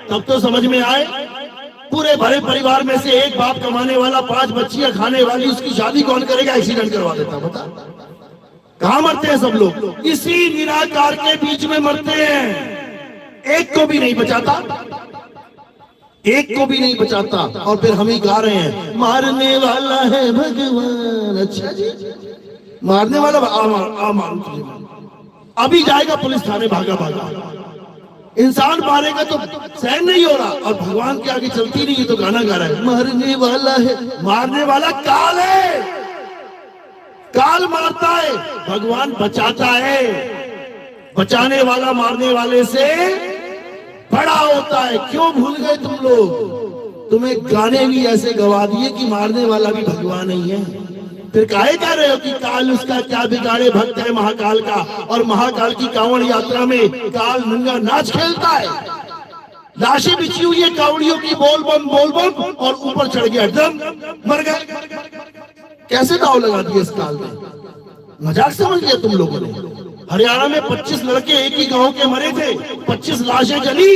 तब तो समझ में आए। पूरे भरे परिवार में से एक बाप कमाने वाला, 5 बच्चियां खाने वाली, उसकी शादी कौन करेगा? एक्सीडेंट करवा देता, बता। कहां मरते हैं सब लोग? इसी निराकार के बीच में मरते हैं। एक को भी नहीं बचाता, एक को भी नहीं बचाता। और फिर हम ही गा रहे हैं, मारने वाला है भगवान। अच्छा जी, मारने वाला मारू तुझे, अभी जाएगा पुलिस थाने, भागा भागा। इंसान मारेगा तो सहन नहीं हो रहा, और भगवान के आगे चलती नहीं है तो गाना गा रहा है, मारने वाला है। मारने वाला काल है, काल मारता है, भगवान बचाता है। बचाने वाला मारने वाले से बड़ा होता है। क्यों भूल गए तुम लोग? तुम्हें गाने भी ऐसे गवा दिए कि मारने वाला भी भगवान नहीं है। फिर काहे कह रहे हो कि काल उसका क्या बिगाड़े, भक्त है महाकाल का। और महाकाल की कांवड़ यात्रा में काल नंगा नाच खेलता है, लाशें बिछी हुई है कांवड़ियों की, बोल बम, और ऊपर चढ़ गया, एकदम मर गए। कैसे दाव लगा दिए इस काल में? मजाक समझ लिया तुम लोगों ने। हरियाणा में 25 लड़के एक ही गांव के मरे थे, 25 लाशें जली,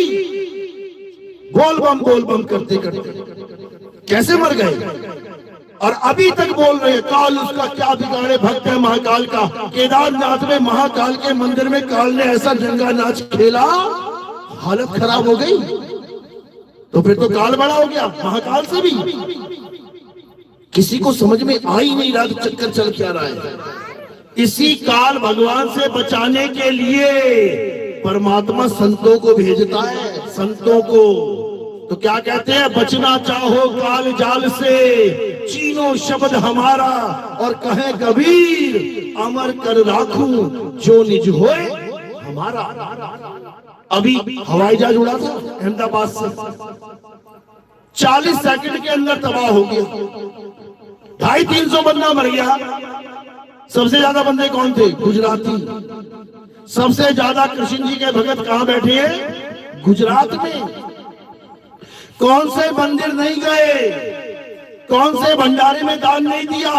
बोल बम करते करते कैसे मर गए। और अभी तक बोल रहे हैं काल उसका क्या बिगाड़े, भक्त है महाकाल का। केदारनाथ में महाकाल के मंदिर में काल ने ऐसा जंगा नाच खेला, हालत खराब हो गई। तो फिर तो काल बड़ा हो गया महाकाल से भी। किसी को समझ में आ ही नहीं रहा चक्कर चल क्या रहा है। इसी काल भगवान से बचाने के लिए परमात्मा संतों को भेजता है, संतों को। तो क्या कहते हैं, बचना चाहो काल जाल से, चीनो शब्द हमारा, और कहे कबीर अमर कर राखूं जो निज होए हमारा। अभी हवाई जहाज उड़ा था अहमदाबाद से, 40 सेकंड के अंदर तबाह हो गया, 250-300 बंदा मर गया। सबसे ज्यादा बंदे कौन थे? गुजराती। सबसे ज्यादा कृष्ण जी के भगत कहां बैठे हैं? गुजरात में। कौन से मंदिर नहीं गए, कौन से भंडारे में दान नहीं दिया,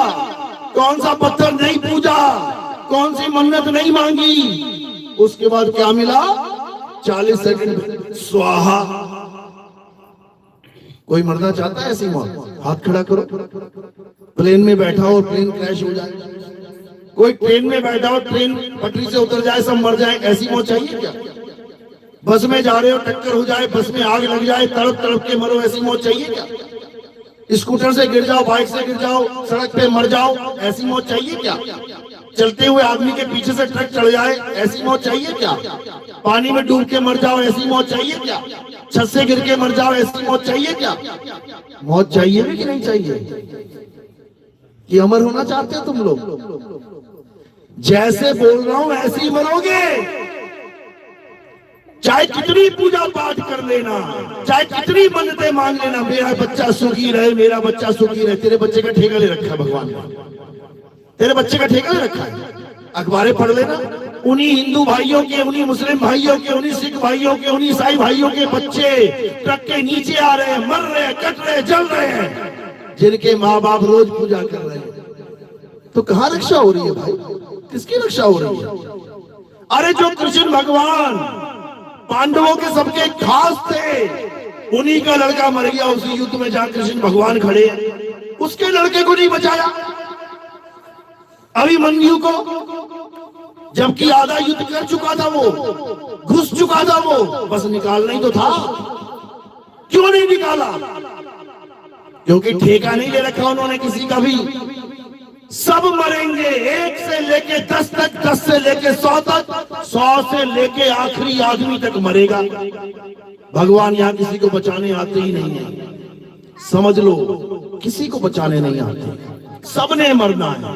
कौन सा पत्थर नहीं पूजा, कौन सी मन्नत नहीं मांगी, उसके बाद क्या मिला? 40 सेकंड स्वाहा। कोई मरना चाहता है ऐसी मौत? हाथ खड़ा करो। प्लेन में बैठा हो, प्लेन क्रैश हो जाए, कोई ट्रेन में बैठा हो, ट्रेन पटरी से उतर जाए, सब मर जाए, ऐसी मौत चाहिए क्या? बस में जा रहे हो, टक्कर हो जाए, बस में आग लग जाए, तड़प तड़प के मरो, ऐसी मौत चाहिए क्या? स्कूटर से गिर जाओ, बाइक से गिर जाओ, सड़क पे मर जाओ, ऐसी मौत चाहिए क्या? चलते हुए आदमी के पीछे से ट्रक चढ़ जाए, ऐसी मौत चाहिए क्या? पानी में डूब के मर जाओ, ऐसी मौत चाहिए क्या? छत से गिर के मर जाओ, ऐसी मौत चाहिए क्या? मौत चाहिए भी कि नहीं चाहिए? कि अमर होना चाहते हो तुम लोग? जैसे बोल रहा हूं ऐसे ही मरोगे। चाहे कितनी पूजा पाठ कर लेना, चाहे कितनी मन्नतें मांग लेना, मेरा बच्चा सुखी रहे, मेरा बच्चा सुखी रहे। तेरे बच्चे का ठेका ले रखा है भगवान ने, तेरे बच्चे का ठेका ले रखा है। अखबारें पढ़ लेना, उन्हीं हिंदू भाइयों के, उन्हीं मुस्लिम भाइयों के, उन्हीं सिख भाइयों के, उन्हीं ईसाई भाइयों के बच्चे ट्रक के नीचे आ रहे हैं, मर रहे हैं, कट रहे हैं, जल रहे हैं, जिनके माँ बाप रोज पूजा कर रहे हैं। तो कहां रक्षा हो रही है भाई? किसकी रक्षा हो रही है? अरे जो कृष्ण भगवान पांडवों के सबके खास थे, उन्हीं का लड़का मर गया उसी युद्ध में जहां कृष्ण भगवान खड़े हैं, उसके लड़के को नहीं बचाया। अभिमन्यु को, जबकि आधा युद्ध कर चुका था, वो घुस चुका था, वो बस निकालना ही तो था। क्यों नहीं निकाला? क्योंकि ठेका नहीं ले रखा उन्होंने किसी का भी। सब मरेंगे, 1 से लेके 10 तक, 10 से लेके 100 तक, 100 से लेके आखिरी आदमी तक मरेगा। भगवान यहाँ किसी को बचाने आते ही नहीं है, समझ लो। किसी को बचाने नहीं आते, सबने मरना है,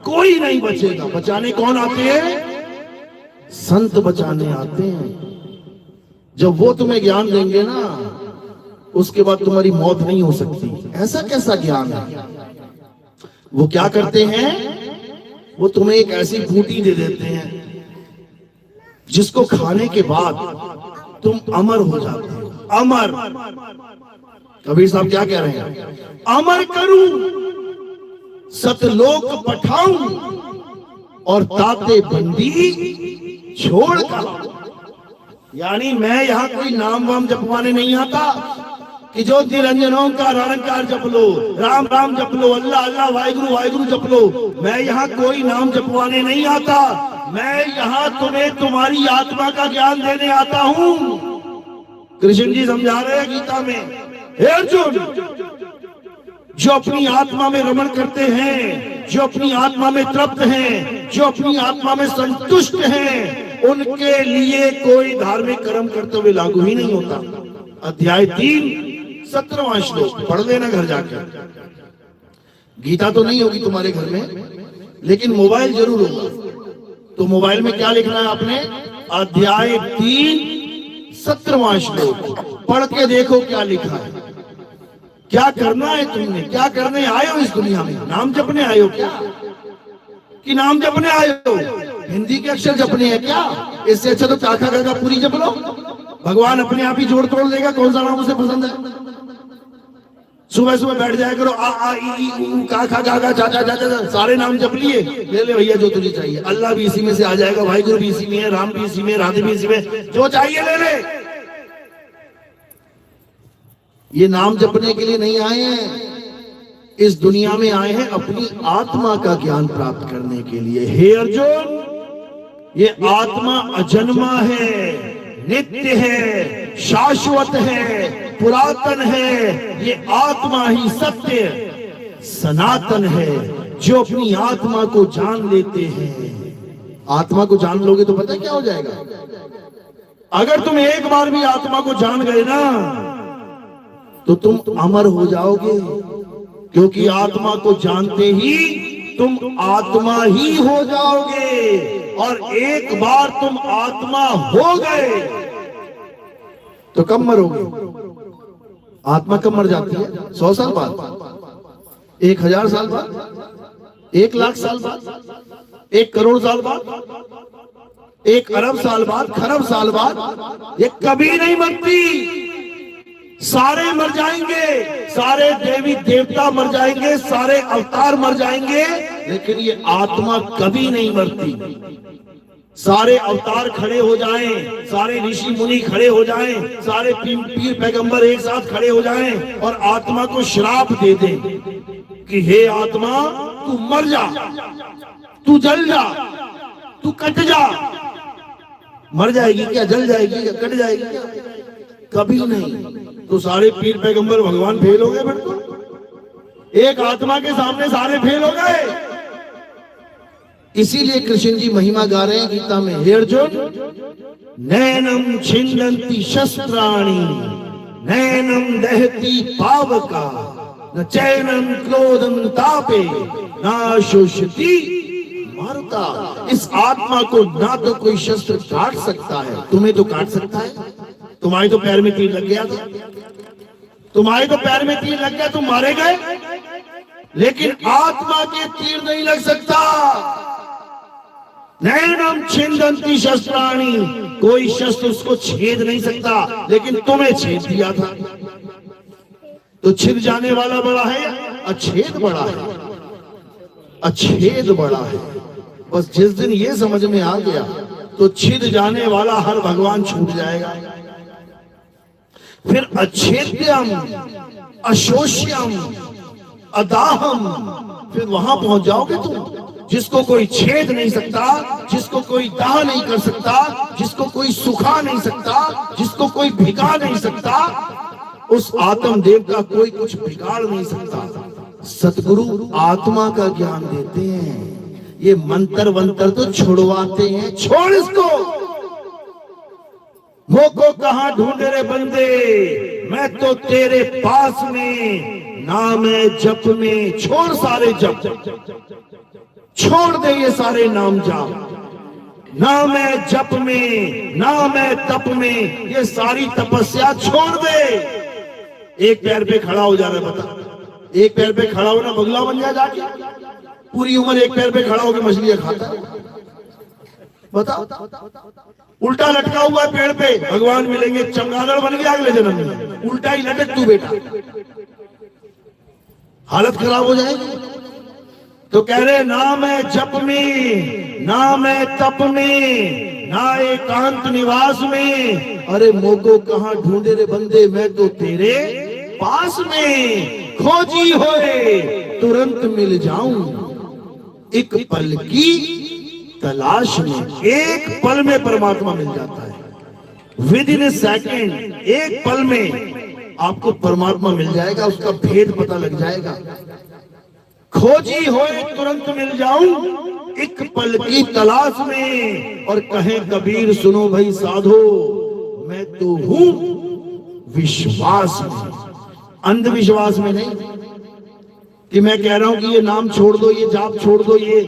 कोई नहीं बचेगा। बचाने कौन आते हैं? संत बचाने आते हैं। जब वो तुम्हें ज्ञान देंगे ना, उसके बाद तुम्हारी मौत नहीं हो सकती। ऐसा कैसा ज्ञान है? वो क्या करते हैं, वो तुम्हें एक ऐसी बूटी दे देते हैं जिसको खाने के बाद तुम अमर हो जाते हो। अमर, कबीर साहब क्या कह रहे हैं? अमर करूं, सतलोक पठाऊं और ताते बंदी छोड़ कर। यानी मैं यहां कोई नाम वाम जपवाने नहीं आता कि जो निरंजनों का निरंकार जप लो, राम राम जप लो, अल्लाह अल्लाह वाहिगुरु वाहिगुरु जप लो। मैं यहाँ कोई नाम जपवाने नहीं आता, मैं यहाँ तुम्हें तुम्हारी आत्मा का ज्ञान देने आता हूँ। कृष्ण जी समझा रहे हैं गीता में, हे अर्जुन, जो अपनी आत्मा में रमण करते हैं, जो अपनी आत्मा में तृप्त हैं, जो अपनी आत्मा में संतुष्ट हैं, उनके लिए कोई धार्मिक कर्म करते हुए लागू ही नहीं होता। अध्याय 3 17वां श्लोक पढ़ लेना घर जाकर। गीता तो नहीं होगी तुम्हारे घर में, लेकिन मोबाइल जरूर होगा। तो मोबाइल में क्या लिखना है आपने? अध्याय 3 17वां श्लोक पढ़ के देखो क्या लिखा है। क्या करना है तुमने? क्या करने आए हो इस दुनिया में? नाम जपने आए हो क्या? कि नाम जपने आए हो? हिंदी के अक्षर जपने हैं क्या? इससे अच्छा तो काका काका पूरी जप लो, भगवान अपने आप ही जोड़ तोड़ देगा। कौन सा नाम उसे पसंद है? सुबह सुबह बैठ जाया करो, आ ई ऊ का खा गा गा चा चा चा चा, सारे नाम जप लिए, ले ले भैया जो तुझे चाहिए। अल्लाह भी इसी में से आ जाएगा, वाहिगुरु भी इसी में है, राम भी इसी में, राधे भी इसी में, जो चाहिए ले ले। ये नाम जपने के लिए नहीं आए हैं, इस दुनिया में आए हैं अपनी आत्मा का ज्ञान प्राप्त करने के लिए। हे अर्जुन, ये आत्मा अजन्मा है, नित्य है, शाश्वत है, पुरातन है। ये आत्मा ही सत्य सनातन है। जो अपनी आत्मा को जान लेते हैं, आत्मा को जान लोगे तो पता क्या हो जाएगा? अगर तुम एक बार भी आत्मा को जान गए ना, तो तुम अमर हो जाओगे, क्योंकि आत्मा को जानते ही तुम आत्मा ही हो जाओगे। और एक बार तुम आत्मा हो गए तो कब मरोगे? आत्मा कब मर जाती है? 100 साल बाद, 1000 साल बाद, 1 लाख साल बाद, 1 करोड़ साल बाद, 1 अरब साल बाद, खरब साल बाद। ये कभी नहीं मरती। सारे मर जाएंगे, सारे देवी देवता मर जाएंगे, सारे अवतार मर जाएंगे, लेकिन ये आत्मा कभी नहीं मरती। सारे अवतार खड़े हो जाएं, सारे ऋषि मुनि खड़े हो जाएं, सारे पीर पैगंबर एक साथ खड़े हो जाएं और आत्मा को श्राप दे दें कि हे आत्मा, तू मर जा, तू जल जा, तू कट जा। मर जाएगी क्या? जल जाएगी क्या? कट जाएगी क्या? कभी नहीं। तो सारे पीर पैगंबर भगवान फेल हो गए। फिर तो एक आत्मा के सामने सारे फेल हो गए। इसीलिए कृष्ण जी महिमा गा रहे हैं गीता में, हे अर्जुन, नैनम छिन्दन्ति शस्त्राणि, नैनम दहति पावका, न चैनम क्रोधम तापे, न शोषति मारुता। इस आत्मा को ना तो कोई शस्त्र काट सकता है, तुम्हें तो काट सकता है। तुम्हारे तो पैर में तीर लग गया था, तुम्हारे तो पैर में तीर लग गया, तुम मारे गए, लेकिन आत्मा के तीर नहीं लग सकता। नैनम छिन्दन्ति शस्त्राणि, कोई शस्त्र उसको छेद नहीं सकता, लेकिन तुम्हें छेद दिया था। तो छिद जाने वाला बड़ा है, अच्छेद बड़ा है, अच्छेद बड़ा है। बस जिस दिन ये समझ में आ गया तो छिद जाने वाला हर भगवान छूट जाएगा। फिर अच्छेद्यम, अशोष्यम, अदाहम, फिर वहां पहुंच जाओगे तुम, जिसको कोई छेद नहीं सकता, जिसको कोई दाह नहीं कर सकता, जिसको कोई सुखा नहीं सकता, जिसको कोई भिगा नहीं सकता, उस आत्म देव का कोई कुछ बिगाड़ नहीं सकता। सतगुरु आत्मा का ज्ञान देते हैं, ये मंत्र वंत्र तो छुड़वाते हैं। छोड़ इसको, मोको कहां ढूंढे रे बंदे, मैं तो तेरे पास में, नाम है जप में। छोड़ सारे जप, छोड़ दे ये सारे नाम जाप। नाम है जप में, नाम है तप में, ये सारी तपस्या छोड़ दे। एक पैर पे खड़ा हो जा रहा है, बता, एक पैर पे खड़ा होना बगुला बन जाए जाके, पूरी उम्र एक पैर पे खड़ा होकर मछलियां खाता है, बता। उल्टा लटका हुआ है पेड़ पे, भगवान मिलेंगे, चमगादड़ बन गया अगले जन्म में, उल्टा ही लटक तू बेटा, हालत खराब हो जाएगी। तो कह रहे ना मैं जप में, ना मैं तप में, ना एकांत निवास में, अरे मोको कहाँ ढूंढे रे बंदे, मैं तो तेरे पास में, खोजी होए तुरंत मिल जाऊं, एक पल की तलाश में। एक पल में परमात्मा मिल जाता है, विद इन ए सेकेंड, एक पल में आपको परमात्मा मिल जाएगा, उसका भेद पता लग जाएगा। खोजी होए तुरंत मिल जाऊं, एक पल की तलाश में। और कहे कबीर सुनो भाई साधो, मैं तो हूं विश्वास में, अंधविश्वास में नहीं कि मैं कह रहा हूं कि ये नाम छोड़ दो, ये जाप छोड़ दो, ये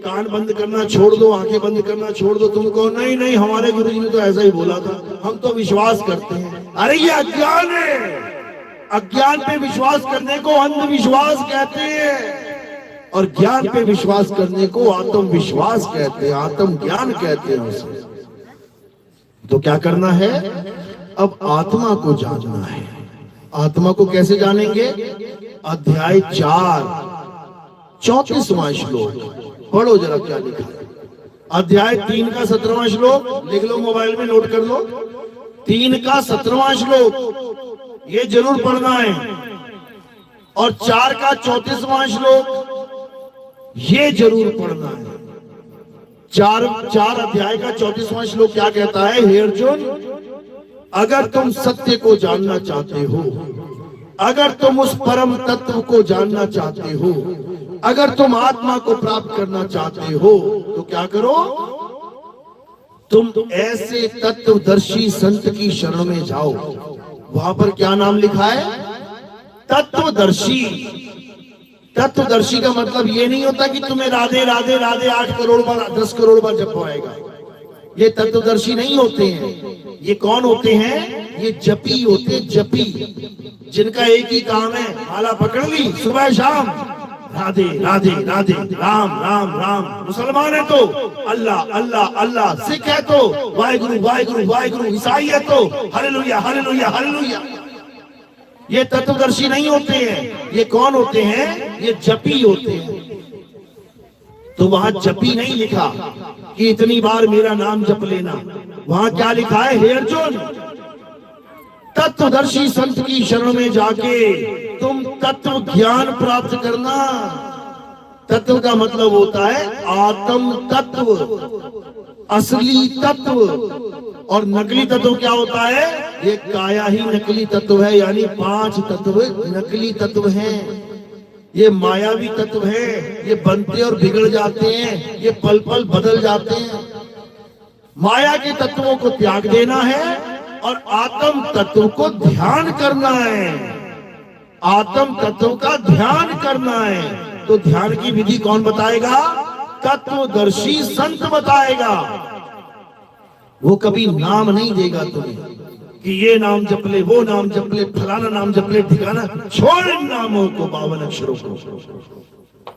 कान बंद करना छोड़ दो, आंखें बंद करना छोड़ दो। तुम कहो नहीं नहीं हमारे गुरुजी ने तो ऐसा ही बोला था, हम तो विश्वास करते हैं। अरे ये अज्ञान है, अज्ञान पे विश्वास करने को अंधविश्वास कहते हैं, और ज्ञान पे विश्वास करने को आत्मविश्वास कहते हैं, आत्म ज्ञान कहते हैं उसे। तो क्या करना है, अब आत्मा को जानना है। आत्मा को कैसे जानेंगे? अध्याय 4 34वां श्लोक पढ़ो जरा, क्या लिखा है। अध्याय 3 का 17वां श्लोक लिख लो, मोबाइल में नोट कर लो। 3 का 17वां श्लोक ये जरूर पढ़ना है, और 4 का 34वां श्लोक ये जरूर पढ़ना है। 4 अध्याय का 34वां श्लोक क्या कहता है? हे अर्जुन, अगर तुम सत्य को जानना चाहते हो, अगर तुम उस परम तत्व को जानना चाहते हो, अगर तुम आत्मा को प्राप्त करना चाहते हो, तो क्या करो? तुम ऐसे तत्वदर्शी संत की शरण में जाओ। वहां पर क्या नाम लिखा है? तत्वदर्शी। तत्वदर्शी का मतलब ये नहीं होता कि तुम्हें राधे राधे राधे 8 करोड़ बार 10 करोड़ बार जप आएगा। ये तत्वदर्शी नहीं होते हैं। ये कौन होते हैं? ये जपी होते, जपी, जिनका एक ही काम है, माला पकड़ ली सुबह शाम, राधे राधे राधे, राम राम राम। मुसलमान है तो अल्लाह अल्लाह अल्लाह, सिख है तो वाहिगुरु वाहिगुरु वाहिगुरु, ईसाई है तो हालेलुया हालेलुया हालेलुया। ये तत्वदर्शी नहीं होते हैं। ये कौन होते हैं? ये जपी होते हैं। तो वहां जपी नहीं लिखा कि इतनी बार मेरा नाम जप लेना। वहां क्या लिखा है? हे अर्जुन, तत्वदर्शी संत की शरण में जाके तुम तत्व ज्ञान प्राप्त करना। तत्व का मतलब होता है आत्म तत्व, असली तत्व। और नकली तत्व क्या होता है? ये काया ही नकली तत्व है, यानी 5 तत्व नकली तत्व हैं। ये मायावी तत्व है, ये बनते और बिगड़ जाते हैं, ये पल पल बदल जाते हैं। माया के तत्वों को त्याग देना है और आत्म तत्व को ध्यान करना है। आत्म तत्व का ध्यान करना है। तो ध्यान की विधि कौन बताएगा? तत्वदर्शी संत बताएगा। वो कभी नाम नहीं देगा तुम्हें कि ये नाम जप ले, वो नाम जप ले, फलाना नाम जप ले, ठिकाना छोड़ इन नामों को, 52 अक्षरों को।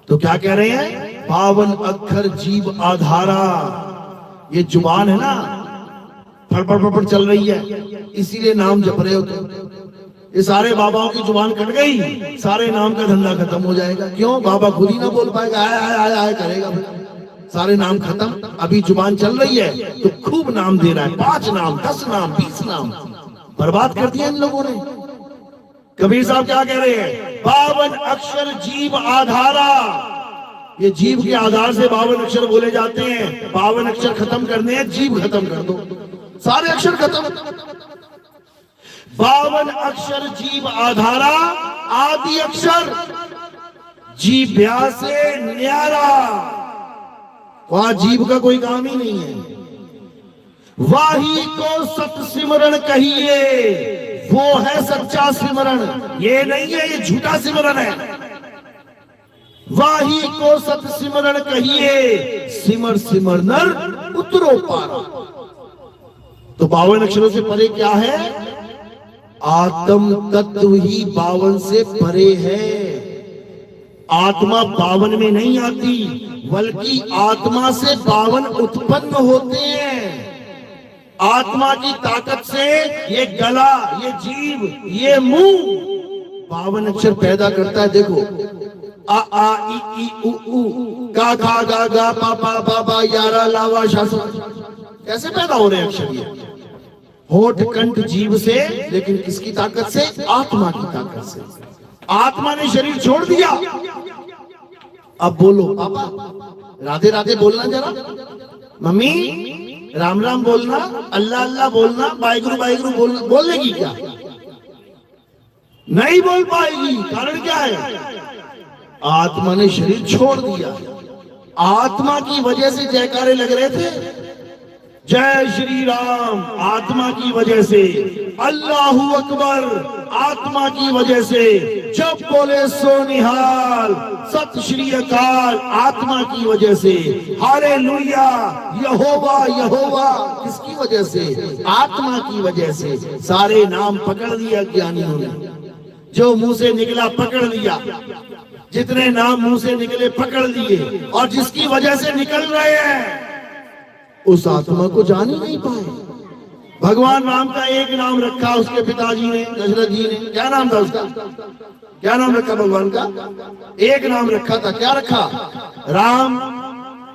तो क्या कह रहे हैं? 52 अक्षर जीव आधारा। ये जुबान है ना, फड़फड़ फड़फड़ चल रही है, इसीलिए नाम जप रहे हो तुम। ये सारे बाबाओं की जुबान कट गई, सारे नाम का धंधा खत्म हो जाएगा। क्यों? बाबा खुद ही ना बोल पाएगा, आय आय आय आय करेगा, सारे नाम खत्म। अभी जुबान चल रही है तो खूब नाम दे रहा है, 5 नाम 10 नाम 20 नाम, बर्बाद कर दिया इन लोगों ने। कबीर साहब क्या कह रहे हैं? 52 अक्षर जीव आधारा। ये जीव के आधार से 52 अक्षर बोले जाते हैं। 52 अक्षर खत्म करने हैं, जीव खत्म कर दो, सारे अक्षर खत्म। 52 अक्षर जीव आधारा, आदि अक्षर जीव व्या से न्यारा। वहां जीव का कोई काम ही नहीं है। वाही को सत सिमरण कहिए, वो है सच्चा सिमरण। ये नहीं है, ये झूठा सिमरण है। वाही को सत सिमरण कहिए, सिमर सिमर नर उतरो पारा। तो 52 अक्षरों से परे क्या है? आत्म तत्व ही 52 से परे है। आत्मा 52 में नहीं आती, बल्कि आत्मा से 52 उत्पन्न होते हैं। आत्मा की ताकत से ये गला, ये जीभ, ये मुंह 52 अक्षर पैदा करता है। देखो, आ आ ई ई उ उ, का खा गा गा पा पा बा बा यारा लावा शासु, कैसे पैदा हो रहे हैं अक्षर? ये होठ कंठ जीभ से, लेकिन किसकी ताकत से? आत्मा की ताकत से। आत्मा ने शरीर छोड़ दिया। अब बोलो पापा, राधे राधे बोलना जरा, मम्मी राम राम बोलना, अल्लाह अल्लाह बोलना, वाहिगुरु बोलना, बोलेगी क्या? नहीं बोल पाएगी। कारण क्या है? आत्मा ने शरीर छोड़ दिया। आत्मा की वजह से जयकारे लग रहे थे, जय श्री राम आत्मा की वजह से, अल्लाहू अकबर आत्मा की वजह से, जब बोले सो निहाल, सत श्री अकाल आत्मा की वजह से, हालेलुया यहोवा यहोवा किसकी वजह से? आत्मा की वजह से। सारे नाम पकड़ लिया ज्ञानियों ने, जो मुंह से निकला पकड़ लिया, जितने नाम मुंह से निकले पकड़ लिए, और जिसकी वजह से निकल रहे हैं उस आत्मा को जान ही नहीं पाए। भगवान राम का एक नाम रखा उसके पिताजी ने, दशरथ जी ने। क्या नाम था उसका? क्या नाम रखा भगवान का? एक नाम रखा था। क्या रखा? राम।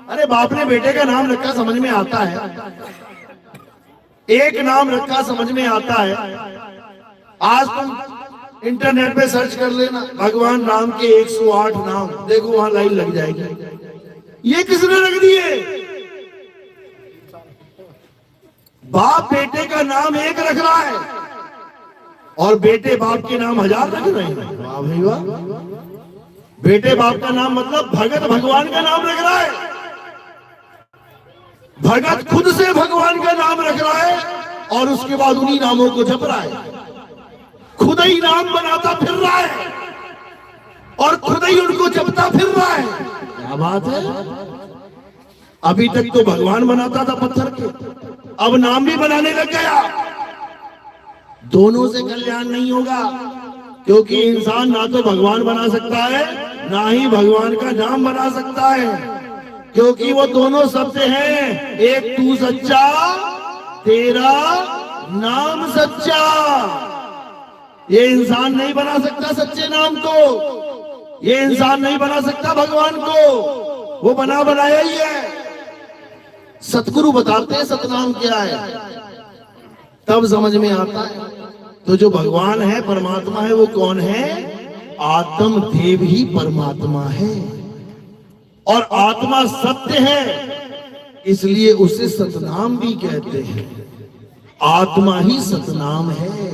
अरे बाप ने बेटे का नाम रखा, समझ में आता है। एक नाम रखा, समझ में आता है। आज तुम इंटरनेट पे सर्च कर लेना भगवान राम के 108 नाम, देखो वहां लाइन लग जाएगी। ये किसने रख दिए? बाप बेटे का नाम एक रख रहा है, और बेटे बाप के नाम 1000 रख रहे हैं। वाह भाई वाह। बेटे बाप का नाम मतलब भगत भगवान का नाम रख रहा है। भगत खुद से भगवान का नाम रख रहा है, और उसके बाद उन्हीं नामों को जप रहा है। खुद ही नाम बनाता फिर रहा है, और खुद ही उनको जपता फिर रहा है। क्या बात है? अभी तक तो भगवान बनाता था पत्थर के, अब नाम भी बनाने लग गया। दोनों से कल्याण नहीं होगा, क्योंकि इंसान ना तो भगवान बना सकता है, ना ही भगवान का नाम बना सकता है, क्योंकि वो दोनों सत्य हैं। एक तू सच्चा, तेरा नाम सच्चा। ये इंसान नहीं बना सकता सच्चे नाम को, ये इंसान नहीं बना सकता भगवान को, वो बना बनाया ही है। सतगुरु बताते हैं सतनाम क्या है, तब समझ में आता है। तो जो भगवान है, परमात्मा है, वो कौन है? आत्म देव ही परमात्मा है, और आत्मा सत्य है, इसलिए उसे सतनाम भी कहते हैं। आत्मा ही सतनाम है,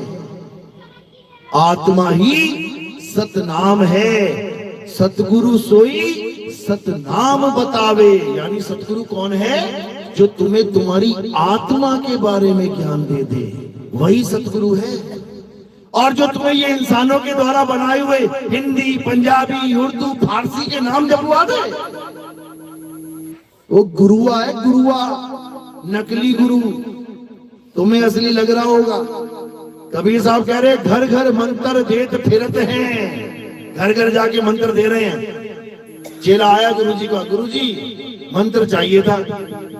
आत्मा ही सतनाम है। सतगुरु सोई सतनाम बतावे, यानी सतगुरु कौन है? जो तुम्हें तुम्हारी आत्मा के बारे में ज्ञान दे दे, वही सतगुरु है। और जो तुम्हें ये इंसानों के द्वारा बनाए हुए हिंदी, पंजाबी, उर्दू, फारसी के नाम जपवा दे, वो गुरुआ है, गुरुआ, नकली गुरु। तुम्हें असली लग रहा होगा। कबीर साहब कह रहे घर घर मंत्र देत फिरत हैं, घर घर जाके मंत्र दे रहे हैं। चेला आया गुरुजी का, गुरुजी मंत्र चाहिए था।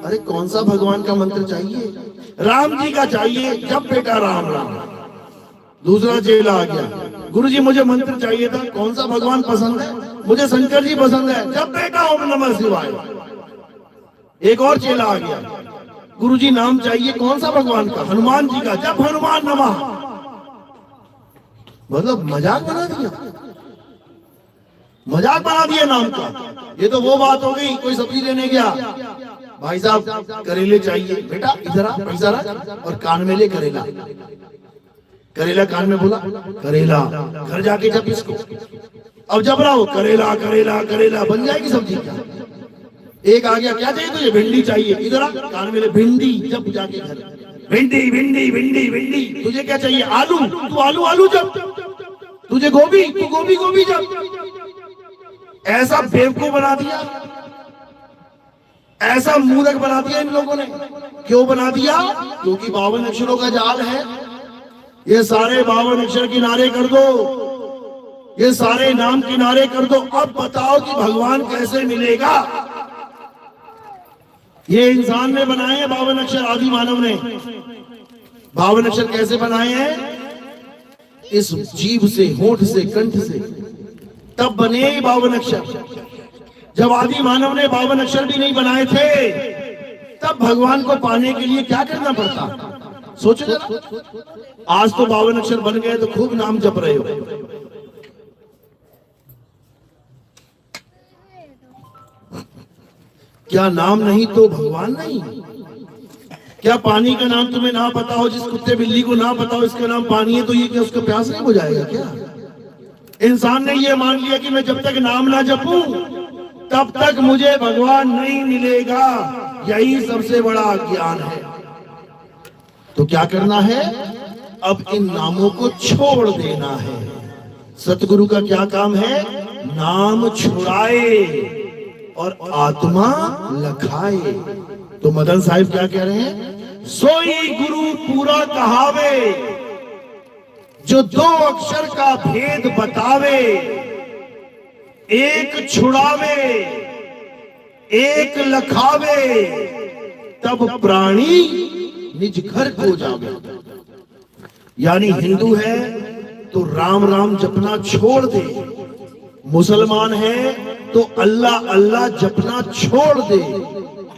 अरे कौन सा भगवान का मंत्र चाहिए? राम जी का चाहिए। जब बेटा राम राम। दूसरा चेला आ गया, गुरुजी मुझे मंत्र चाहिए था। कौन सा भगवान पसंद है? मुझे शंकर जी पसंद है। जब बेटा ओम नमः शिवाय। एक और चेला आ गया, गुरुजी नाम चाहिए। कौन सा भगवान का? हनुमान जी का। जब हनुमान नमः। मतलब मजाक बना दिया, मजाक बना दिया नाम का। ये तो वो बात हो गई, कोई सब्जी लेने गया, भाई साहब करेले चाहिए, बेटा इधर आ, इधर आ, और कान में ले करेला। करेला कान में बोला, करेला। घर जाके जब इसको, अब जब रहा हो करेला करेला करेला, बन जाएगी सब्जी क्या? एक आ गया, क्या चाहिए तुझे? भिंडी चाहिए। इधर आ, कान में ले भिंडी। जब जाके घर, भिंडी भिंडी भिंडी भिंडी। तुझे क्या चाहिए? आलू। तू आलू आलू जब। तुझे गोभी, तू गोभी गोभी जब। ऐसा बेवकूफ बना दिया, ऐसा मूर्ख बना दिया इन लोगों ने। क्यों बना दिया? क्योंकि 52 अक्षरों का जाल है। ये सारे 52 अक्षर किनारे कर दो, ये सारे नाम किनारे कर दो। अब बताओ कि भगवान कैसे मिलेगा? ये इंसान ने बनाए हैं 52 अक्षर, आदि मानव ने 52 अक्षर कैसे बनाए हैं? इस जीभ से, होठ से, कंठ से, तब बने 52 अक्षर। जब आदि मानव ने 52 अक्षर भी नहीं बनाए थे, तब भगवान को पाने के लिए क्या करना पड़ता? सोचो जरा। आज तो 52 अक्षर बन गए तो खूब नाम जप रहे हो। क्या नाम नहीं तो भगवान नहीं? क्या पानी का नाम तुम्हें ना पता हो? जिस कुत्ते बिल्ली को ना पता हो इसका नाम पानी है, तो ये क्या उसका प्यास नहीं बुझाएगा क्या? इंसान ने ये मान लिया कि मैं जब तक नाम ना जपूं तब तक मुझे भगवान नहीं मिलेगा। यही सबसे बड़ा ज्ञान है। तो क्या करना है? अब इन नामों को छोड़ देना है। सतगुरु का क्या काम है? नाम छुड़ाए और आत्मा लखाए। तो मदन साहिब क्या कह रहे हैं? सोई गुरु पूरा कहावे, जो 2 अक्षर का भेद बतावे। एक छुड़ावे, एक लखावे, तब प्राणी निज घर को जावे। यानी हिंदू है तो राम राम जपना छोड़ दे, मुसलमान है तो अल्लाह अल्लाह जपना छोड़ दे,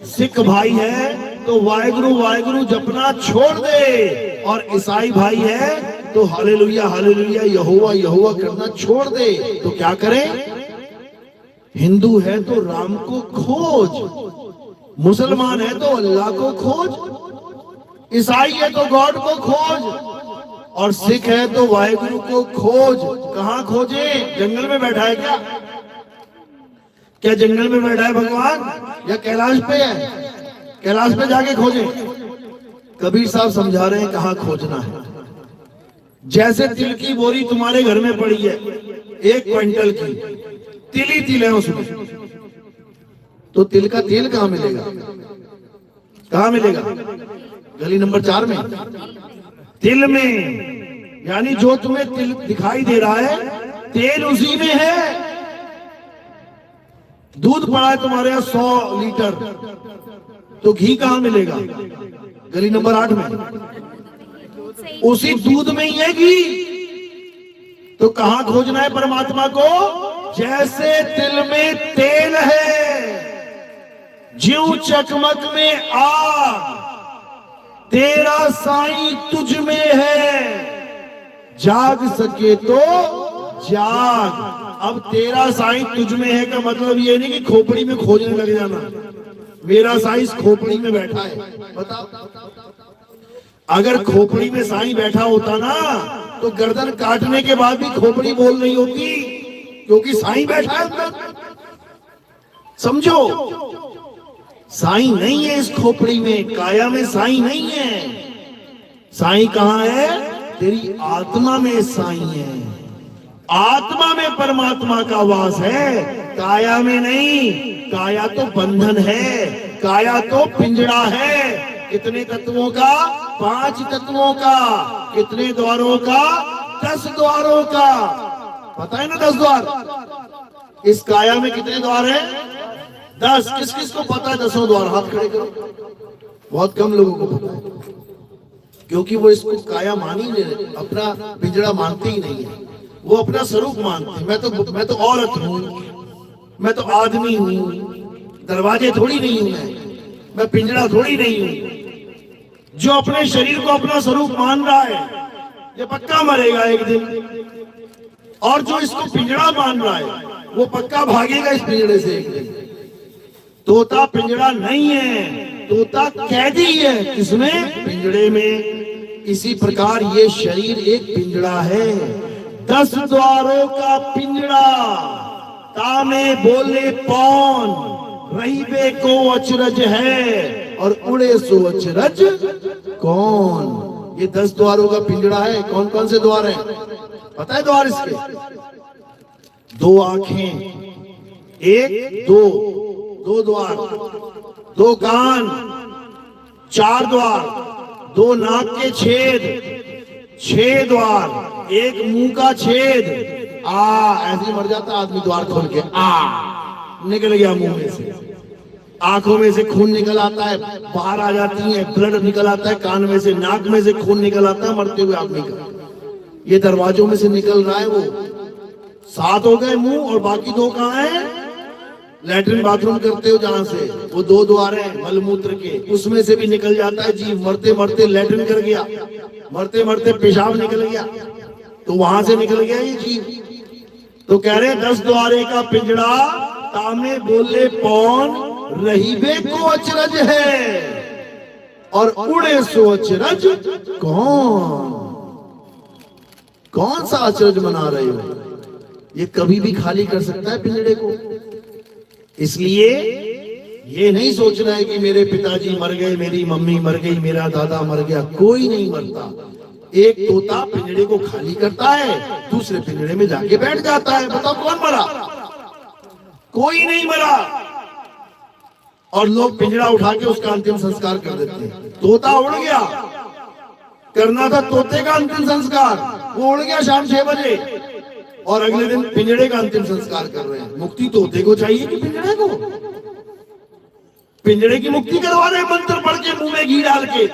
सिख भाई है तो वाहेगुरु वाहेगुरु जपना छोड़ दे, और ईसाई भाई है तो हालेलुया हालेलुया यहोवा यहोवा करना छोड़ दे। तो क्या करें? हिंदू है तो राम को खोज, मुसलमान है तो अल्लाह को खोज, ईसाई है तो गॉड को खोज, और सिख है तो वाहेगुरु को खोज। कहां खोजे? जंगल में बैठा है क्या? क्या जंगल में बैठा है भगवान, या कैलाश पे है? कैलाश पे जाके खोजे। कबीर साहब समझा रहे हैं कहां खोजना है। जैसे तिल की बोरी तुम्हारे घर में पड़ी है 1 क्विंटल की, तिल ही तिल है उसमें, तो तिल का तेल कहां मिलेगा? कहां मिलेगा? गली नंबर 4 में, तिल में। यानी जो तुम्हें तिल दिखाई दे रहा है तेल उसी में है। दूध पड़ा है तुम्हारे यहां 100 लीटर, तो घी कहां मिलेगा? गली नंबर 8 में। उसी दूध में ही है घी। तो कहां खोजना है परमात्मा को? जैसे तिल में तेल है, ज्यों चकमक में आग, तेरा साईं तुझ में है, जाग सके तो जाग। अब तेरा साईं तुझ में है का मतलब ये नहीं कि खोपड़ी में खोजने लग जाना। मेरा साईं इस खोपड़ी में बैठा है। बताओ, अगर खोपड़ी में साईं बैठा होता ना तो गर्दन काटने के बाद भी खोपड़ी बोल रही होती, क्योंकि साईं बैठा है अंदर। समझो, साईं नहीं है इस खोपड़ी में, काया में साईं नहीं है। साईं कहां है? तेरी आत्मा में साईं है। आत्मा में परमात्मा का वास है, काया में नहीं। काया तो बंधन है, काया तो पिंजड़ा है। कितने तत्वों का? 5 तत्वों का। कितने द्वारों का? 10 द्वारों का। पता है ना 10 द्वार? इस काया में कितने द्वार हैं? 10। किस किस को पता है 10 द्वार? हाथ खड़े करो। बहुत कम लोगों को पता है, क्योंकि वो इसको काया मान ही नहीं रहे, अपना पिंजड़ा मानते ही नहीं है। वो अपना स्वरूप मानते हैं। मैं तो औरत हूँ, मैं तो आदमी हूँ, दरवाजे थोड़ी नहीं हूं मैं पिंजड़ा थोड़ी नहीं हूं। जो अपने शरीर को अपना स्वरूप मान रहा है ये पक्का मरेगा एक दिन, और जो इसको पिंजड़ा मान रहा है वो पक्का भागेगा इस पिंजड़े से एक दिन। तोता पिंजड़ा नहीं है, तोता कैदी है। किसमें? पिंजड़े में। इसी प्रकार ये शरीर एक पिंजड़ा है, 10 द्वारों का पिंजड़ा। तामे बोले पौन, रहीबे को अचरज है, और उड़े सो अचरज कौन। ये 10 द्वारों का पिंजड़ा है। कौन कौन से द्वार हैं? पता है द्वार इसके? 2 आंखें, 1 2 द्वार, 2 कान, 4 द्वार, 2 नाक के छेद, 6 द्वार, एक मुंह का छेद, ऐसे ही मर जाता आदमी द्वार खोल के, निकल गया मुंह में से, आंखों में से खून निकल आता है, बाहर आ जाती है, ब्लड निकल आता है, कान में से, नाक में से खून निकल आता है मरते हुए आदमी का। ये दरवाजों में से निकल रहा है। वो 7 हो गए मुंह, और बाकी 2 कहाँ है? लैट्रिन बाथरूम करते हो जहां से, वो 2 द्वार है मलमूत्र के, उसमें से भी निकल जाता है जीव। मरते मरते लैट्रिन कर गया, मरते मरते पेशाब निकल गया, तो वहां से निकल गया ये जीव। तो कह रहे 10 द्वारे का पिंजड़ा, तामे बोले पौन, रहीबे को अचरज है, और उड़े सो अचरज कौन सा अचरज बना रहे हो? ये कभी भी खाली कर सकता है पिंजड़े को। इसलिए ये नहीं सोचना है कि मेरे पिताजी मर गए, मेरी मम्मी मर गई, मेरा दादा मर गया। कोई नहीं मरता। एक तोता पिंजड़े को खाली करता है, दूसरे पिंजड़े में जाके बैठ जाता है। बताओ कौन मरा? कोई नहीं मरा। और लोग पिंजरा उठा के उसका अंतिम संस्कार कर देते हैं। तोता उड़ गया, करना था तोते का अंतिम संस्कार, वो उड़ गया शाम 6 बजे, और अगले दिन पिंजड़े का अंतिम संस्कार कर रहे हैं। मुक्ति तोते को चाहिए कि पिंजड़े को? पिंजड़े की मुक्ति करवा रहे मंत्र पढ़ के, मुंह में घी डाल के।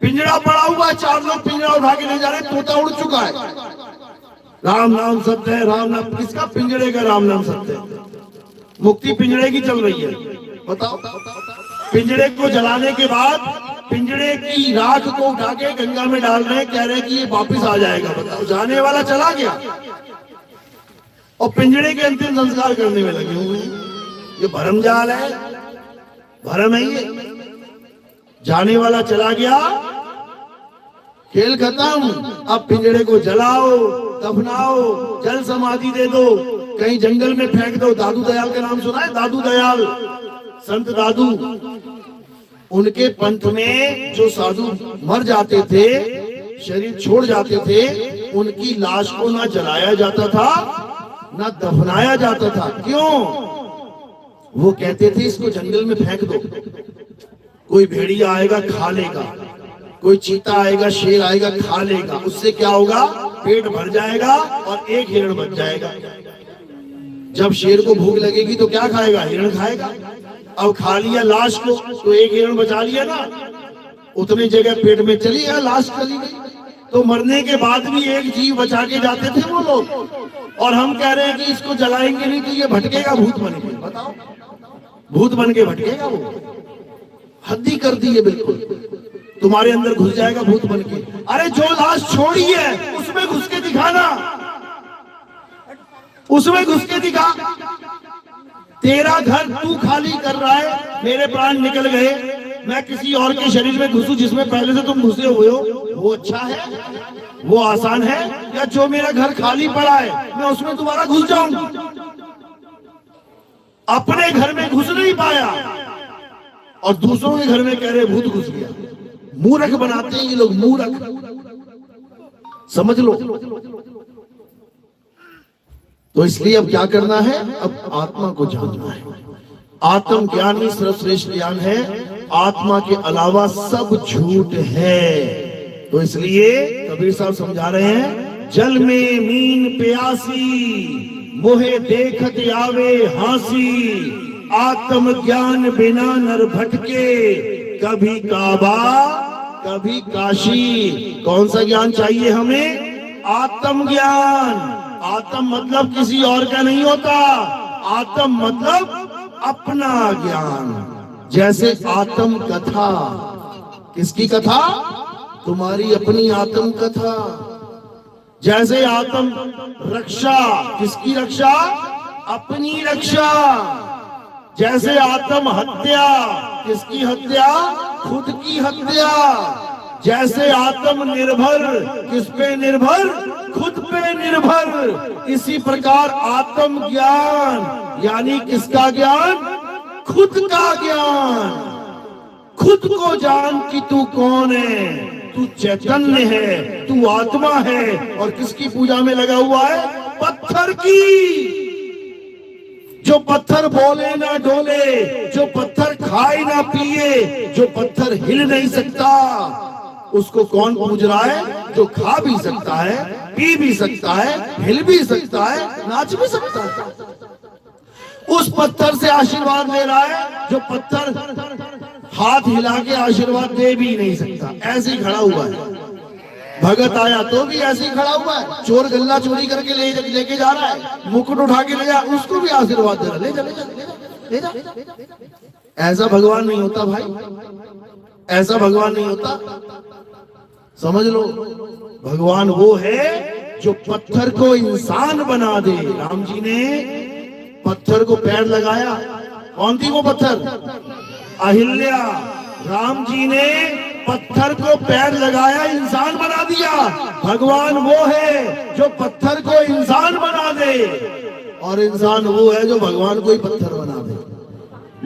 पिंजड़ा पड़ा हुआ है, 4 लोग पिंजड़ा उठा के ले जा रहे, तोता उड़ चुका है। राम नाम सत्य है, राम नाम किसका? पिंजड़े का राम नाम सत्य है। मुक्ति पिंजड़े की चल रही है। बताओ, पिंजड़े को जलाने के बाद पिंजड़े की राख को उठा के गंगा में डाल रहे हैं, कह रहे हैं कि ये वापिस आ जाएगा। बताओ, जाने वाला चला गया और पिंजड़े के अंतिम संस्कार करने में लगे हुए हैं। ये भरमजाल है, भरम है ये। जाने वाला चला गया, खेल खत्म। अब पिंजड़े को जलाओ, दफनाओ, जल समाधि दे दो, कहीं जंगल में फेंक दो। दादू दयाल का नाम सुना है? दादू दयाल, संत दादू। उनके पंथ में जो साधु मर जाते थे, शरीर छोड़ जाते थे, उनकी लाश को ना जलाया जाता था ना दफनाया जाता था। क्यों? वो कहते थे इसको जंगल में फेंक दो, कोई भेड़िया आएगा खा लेगा, कोई चीता आएगा, शेर आएगा खा लेगा। उससे क्या होगा? पेट भर जाएगा और एक हिरण बच जाएगा। जब शेर को भूख लगेगी तो क्या खाएगा? हिरण खाएगा। अब खा लिया लाश को तो एक हिरण बचा लिया ना, उतनी जगह पेट में चली गया, लाश चली गई। तो मरने के बाद भी एक जीव बचा के जाते थे वो लोग, और हम कह रहे हैं कि इसको जलाएंगे नहीं तो ये भटकेगा भूत बन के। बताओ, भूत बन के भटकेगा वो। हद्दी कर दी है बिल्कुल, तुम्हारे अंदर घुस जाएगा भूत बन के। अरे जो लाश छोड़ी है उसमें घुस के दिखाना, उसमें घुस के दिखा। तेरा घर तू खाली कर रहा है, मेरे प्राण निकल गए, मैं किसी और के शरीर में घुसूं जिसमें पहले से तुम घुसे हुए हो, वो अच्छा है? वो आसान है? या जो मेरा घर खाली पड़ा है मैं उसमें दोबारा घुस जाऊं? अपने घर में घुस नहीं पाया और दूसरों के घर में कह रहे भूत घुस गया। मूर्ख बनाते हैं ये लोग, मूर्ख, समझ लो। तो इसलिए अब क्या करना है? अब आत्मा को जानना है। आत्म ज्ञान ही सर्वश्रेष्ठ ज्ञान है, आत्मा के अलावा सब झूठ है। तो इसलिए कबीर साहब समझा रहे हैं, जल में मीन प्यासी, मोहे देखत आवे हासी, आत्म ज्ञान बिना नर भटके, कभी काबा कभी काशी। कौन सा ज्ञान चाहिए हमें? आत्म ज्ञान। आत्म मतलब किसी और का नहीं होता, आत्म मतलब अपना ज्ञान। जैसे आत्म कथा, किसकी कथा? तुम्हारी अपनी आत्म कथा। जैसे आत्म रक्षा, किसकी रक्षा? अपनी रक्षा। जैसे आत्म हत्या, किसकी हत्या? खुद की हत्या। जैसे आत्म निर्भर, किस पे निर्भर? खुद पे निर्भर। इसी प्रकार आत्म ज्ञान यानी किसका ज्ञान? खुद का ज्ञान। खुद को जान कि तू कौन है, तू चैतन्य है, तू आत्मा है। और किसकी पूजा में लगा हुआ है? पत्थर की। जो पत्थर बोले ना डोले, जो पत्थर खाए ना पिए, जो पत्थर हिल नहीं सकता, उसको कौन पूज रहा है? जो खा भी सकता है, पी भी सकता है, हिल भी सकता है, नाच भी सकता है। उस पत्थर से आशीर्वाद ले रहा है जो पत्थर हाथ हिला के आशीर्वाद दे भी नहीं सकता, ऐसे ही खड़ा हुआ है। भगत आया तो भी ऐसे ही खड़ा हुआ है। चोर गल्ला चोरी करके लेके जा रहा है, मुकुट उठा के ले जा, उसको भी आशीर्वाद दे रहा है, ले जा ले जा ले जा। ऐसा भगवान नहीं होता भाई, ऐसा भगवान नहीं होता। समझ लो, भगवान वो है जो पत्थर को इंसान बना दे। राम जी ने पत्थर को पैर लगाया, कौन थी वो पत्थर? अहिल्या। राम जी ने पत्थर को पैर लगाया, इंसान बना दिया। भगवान वो है जो पत्थर को इंसान बना दे, और इंसान वो है जो भगवान को ही पत्थर बना दे।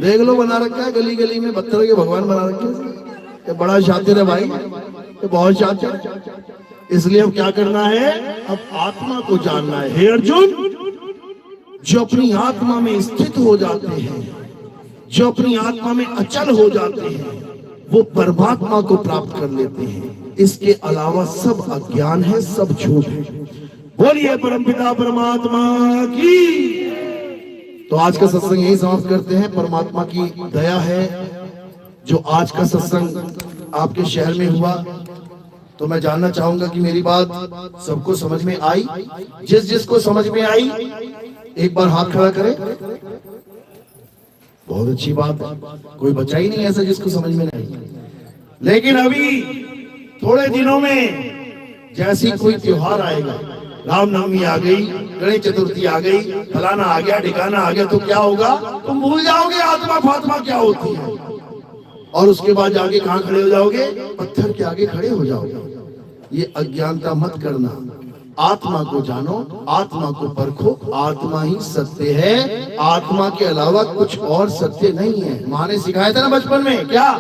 देख लो, बना रखा है गली गली में पत्थर के भगवान बना रखे हैं। ये बड़ा शातिर है भाई, ये बहुत शातिर। इसलिए अब क्या करना है? अब आत्मा को जानना है। हे अर्जुन, जो अपनी आत्मा में स्थित हो जाते हैं, जो अपनी आत्मा में अचल हो जाते हैं, वो परमात्मा को प्राप्त कर लेते हैं। इसके अलावा सब अज्ञान है, सब झूठ है। बोलिए परमपिता परमात्मा की। तो आज का सत्संग यही समाप्त करते हैं। परमात्मा की दया है जो आज का सत्संग आपके शहर में हुआ। तो मैं जानना चाहूंगा कि मेरी बात सबको समझ में आई? जिस जिसको समझ में आई एक बार हाथ खड़ा करें। बहुत अच्छी बात है, कोई बचा ही नहीं ऐसा जिसको समझ में नहीं। लेकिन अभी थोड़े दिनों में जैसी कोई त्योहार आएगा, रामनवमी आ गई, गणेश चतुर्थी आ गई, फलाना आ गया, ठिकाना आ गया, तो क्या होगा? तुम भूल जाओगे आत्मा फात्मा क्या होती है, और उसके बाद जाके कहां खड़े हो जाओगे? पत्थर के आगे खड़े हो जाओगे। ये अज्ञानता मत करना। आत्मा को जानो, आत्मा को परखो। आत्मा ही सत्य है, आत्मा के अलावा कुछ और सत्य नहीं है। माँ ने सिखाया था ना बचपन में, क्या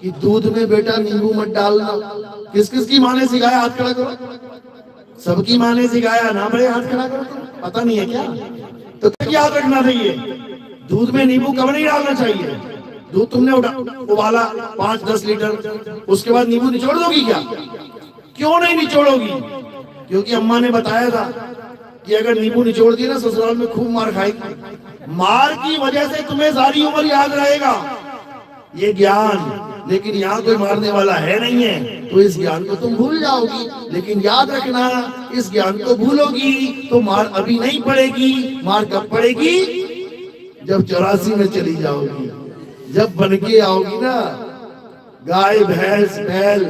कि दूध में बेटा नींबू मत डालना। किस किस की माँ ने सिखाया? हाथ खड़ा करो। सबकी माँ ने सिखाया ना भाई, हाथ खड़ा करो। पता नहीं है क्या? तो याद रखना चाहिए, दूध में नींबू कब नहीं डालना चाहिए। दूध तुमने उबाला 5-10 लीटर, उसके बाद नींबू निचोड़ दोगी क्या? क्यों नहीं निचोड़ोगी? क्योंकि अम्मा ने बताया था कि अगर नींबू निचोड़ दिए ना, ससुराल में खूब मार खाएगी। मार की वजह से तुम्हें सारी उम्र याद रहेगा ये ज्ञान, लेकिन यहाँ कोई मारने वाला है नहीं है, तो इस ज्ञान को तुम भूल जाओगी। लेकिन याद रखना, इस ज्ञान को भूलोगी तो मार अभी नहीं पड़ेगी। मार कब पड़ेगी? जब 84 में चली जाओगी, जब बनके आओगी ना गाय भैंस बैल,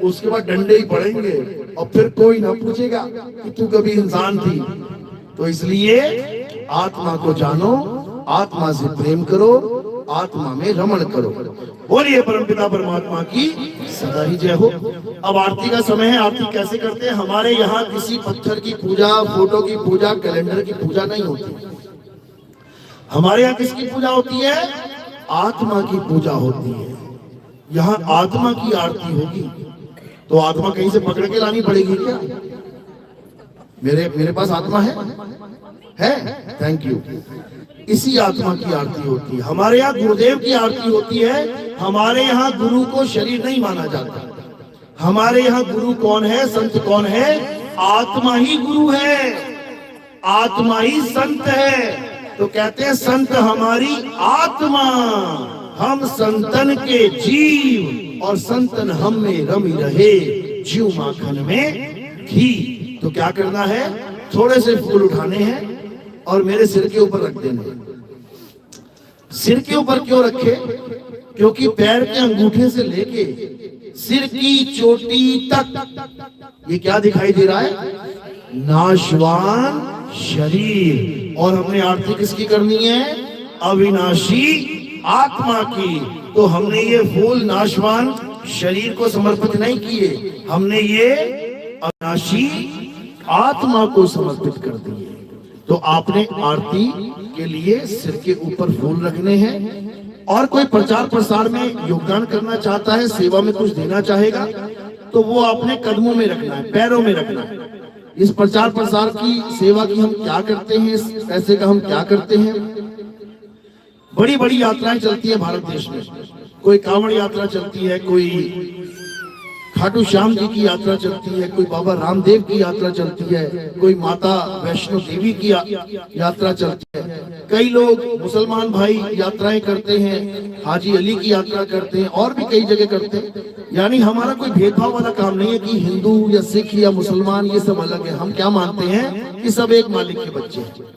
उसके बाद डंडे ही पड़ेंगे, और फिर कोई ना पूछेगा कि तू कभी इंसान थी। तो इसलिए आत्मा को जानो, आत्मा से प्रेम करो, आत्मा में रमण करो। बोलिए परमपिता परमात्मा की सदा ही जय हो। अब आरती का समय है। आरती कैसे करते हैं? हमारे यहाँ किसी पत्थर की पूजा, फोटो की पूजा, कैलेंडर की पूजा नहीं होती। हमारे यहाँ किसकी पूजा होती है? आत्मा की पूजा होती है। यहाँ आत्मा की आरती होगी। तो आत्मा कहीं से पकड़ के लानी पड़ेगी क्या? मेरे पास आत्मा है? Thank you. इसी आत्मा की आरती होती है। हमारे यहाँ गुरुदेव की आरती होती है। हमारे यहाँ गुरु को शरीर नहीं माना जाता। हमारे यहाँ गुरु कौन है, संत कौन है? आत्मा ही गुरु है, आत्मा ही संत है। तो कहते हैं संत हमारी आत्मा, हम संतन के जीव, और संतन हम में रमी रहे, जीव माखन में घी। तो क्या करना है? थोड़े से फूल उठाने हैं और मेरे सिर के ऊपर रख देने। सिर के ऊपर क्यों रखे? क्योंकि पैर के अंगूठे से लेके सिर की चोटी तक ये क्या दिखाई दे रहा है? नाशवान शरीर। और हमने आरती किसकी करनी है? अविनाशी आत्मा की। तो हमने ये फूल नाशवान शरीर को समर्पित नहीं किए, हमने ये अविनाशी आत्मा को समर्पित कर दिए। तो आपने आरती के लिए सिर के ऊपर फूल रखने हैं। और कोई प्रचार प्रसार में योगदान करना चाहता है, सेवा में कुछ देना चाहेगा, तो वो आपने कदमों में रखना है, पैरों में रखना है। इस प्रचार प्रसार की सेवा की हम क्या करते हैं, इस पैसे का हम क्या करते हैं? बड़ी बड़ी यात्राएं चलती है भारत देश में। कोई कांवड़ यात्रा चलती है, कोई खाटू श्याम जी की यात्रा चलती है, कोई बाबा रामदेव की यात्रा चलती है, कोई माता वैष्णो देवी की यात्रा चलती है। कई लोग मुसलमान भाई यात्राएं करते हैं, हाजी अली की यात्रा करते हैं, और भी कई जगह करते हैं। यानी हमारा कोई भेदभाव वाला काम नहीं है कि हिंदू या सिख या मुसलमान ये सब अलग है। हम क्या मानते हैं कि सब एक मालिक के बच्चे हैं।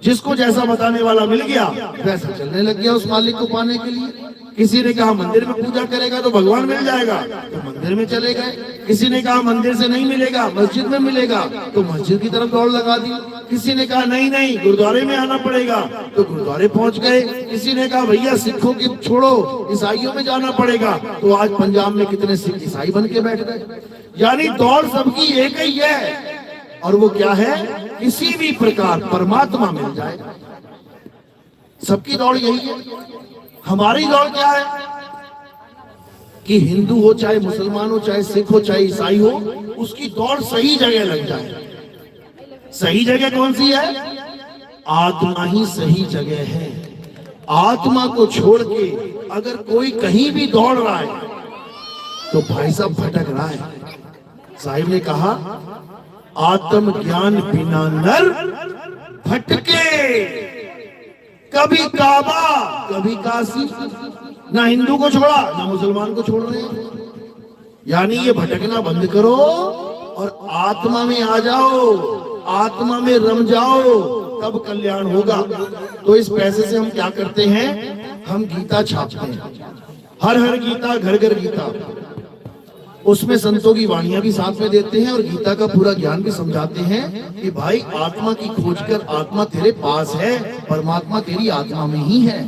जिसको जैसा बताने वाला मिल गया वैसा चलने लग गया उस मालिक को पाने के लिए। किसी ने कहा मंदिर में पूजा करेगा तो भगवान मिल जाएगा, तो मंदिर में चले गए। किसी ने कहा मंदिर से नहीं मिलेगा, मस्जिद में मिलेगा, तो मस्जिद की तरफ दौड़ लगा दी। किसी ने कहा नहीं नहीं गुरुद्वारे में आना पड़ेगा, तो गुरुद्वारे पहुंच गए। किसी ने कहा भैया सिखों की छोड़ो ईसाइयों में जाना पड़ेगा, तो आज पंजाब में कितने सिख ईसाई बन के बैठ गए। यानी दौड़ सबकी एक ही है, और वो क्या है, किसी भी प्रकार परमात्मा मिल जाए। सबकी दौड़ यही है। हमारी दौड़ क्या है कि हिंदू हो चाहे मुसलमान हो चाहे सिख हो चाहे ईसाई हो, उसकी दौड़ सही जगह लग जाए। सही जगह कौन सी है? आत्मा ही सही जगह है। आत्मा को छोड़ के अगर कोई कहीं भी दौड़ रहा है तो भाई साहब भटक रहा है। साहिब ने कहा आत्म ज्ञान बिना नर भटके, कभी काबा कभी काशी। ना हिंदू को छोड़ा ना मुसलमान को छोड़ रहे हैं। यानी ये भटकना बंद करो और आत्मा में आ जाओ, आत्मा में रम जाओ, तब कल्याण होगा। तो इस पैसे से हम क्या करते हैं, हम गीता छापते हैं। हर हर गीता घर घर गीता, उसमें संतों की वाणियां भी साथ में देते हैं और गीता का पूरा ज्ञान भी समझाते हैं कि भाई आत्मा की खोज कर, आत्मा तेरे पास है, परमात्मा तेरी आत्मा में ही है।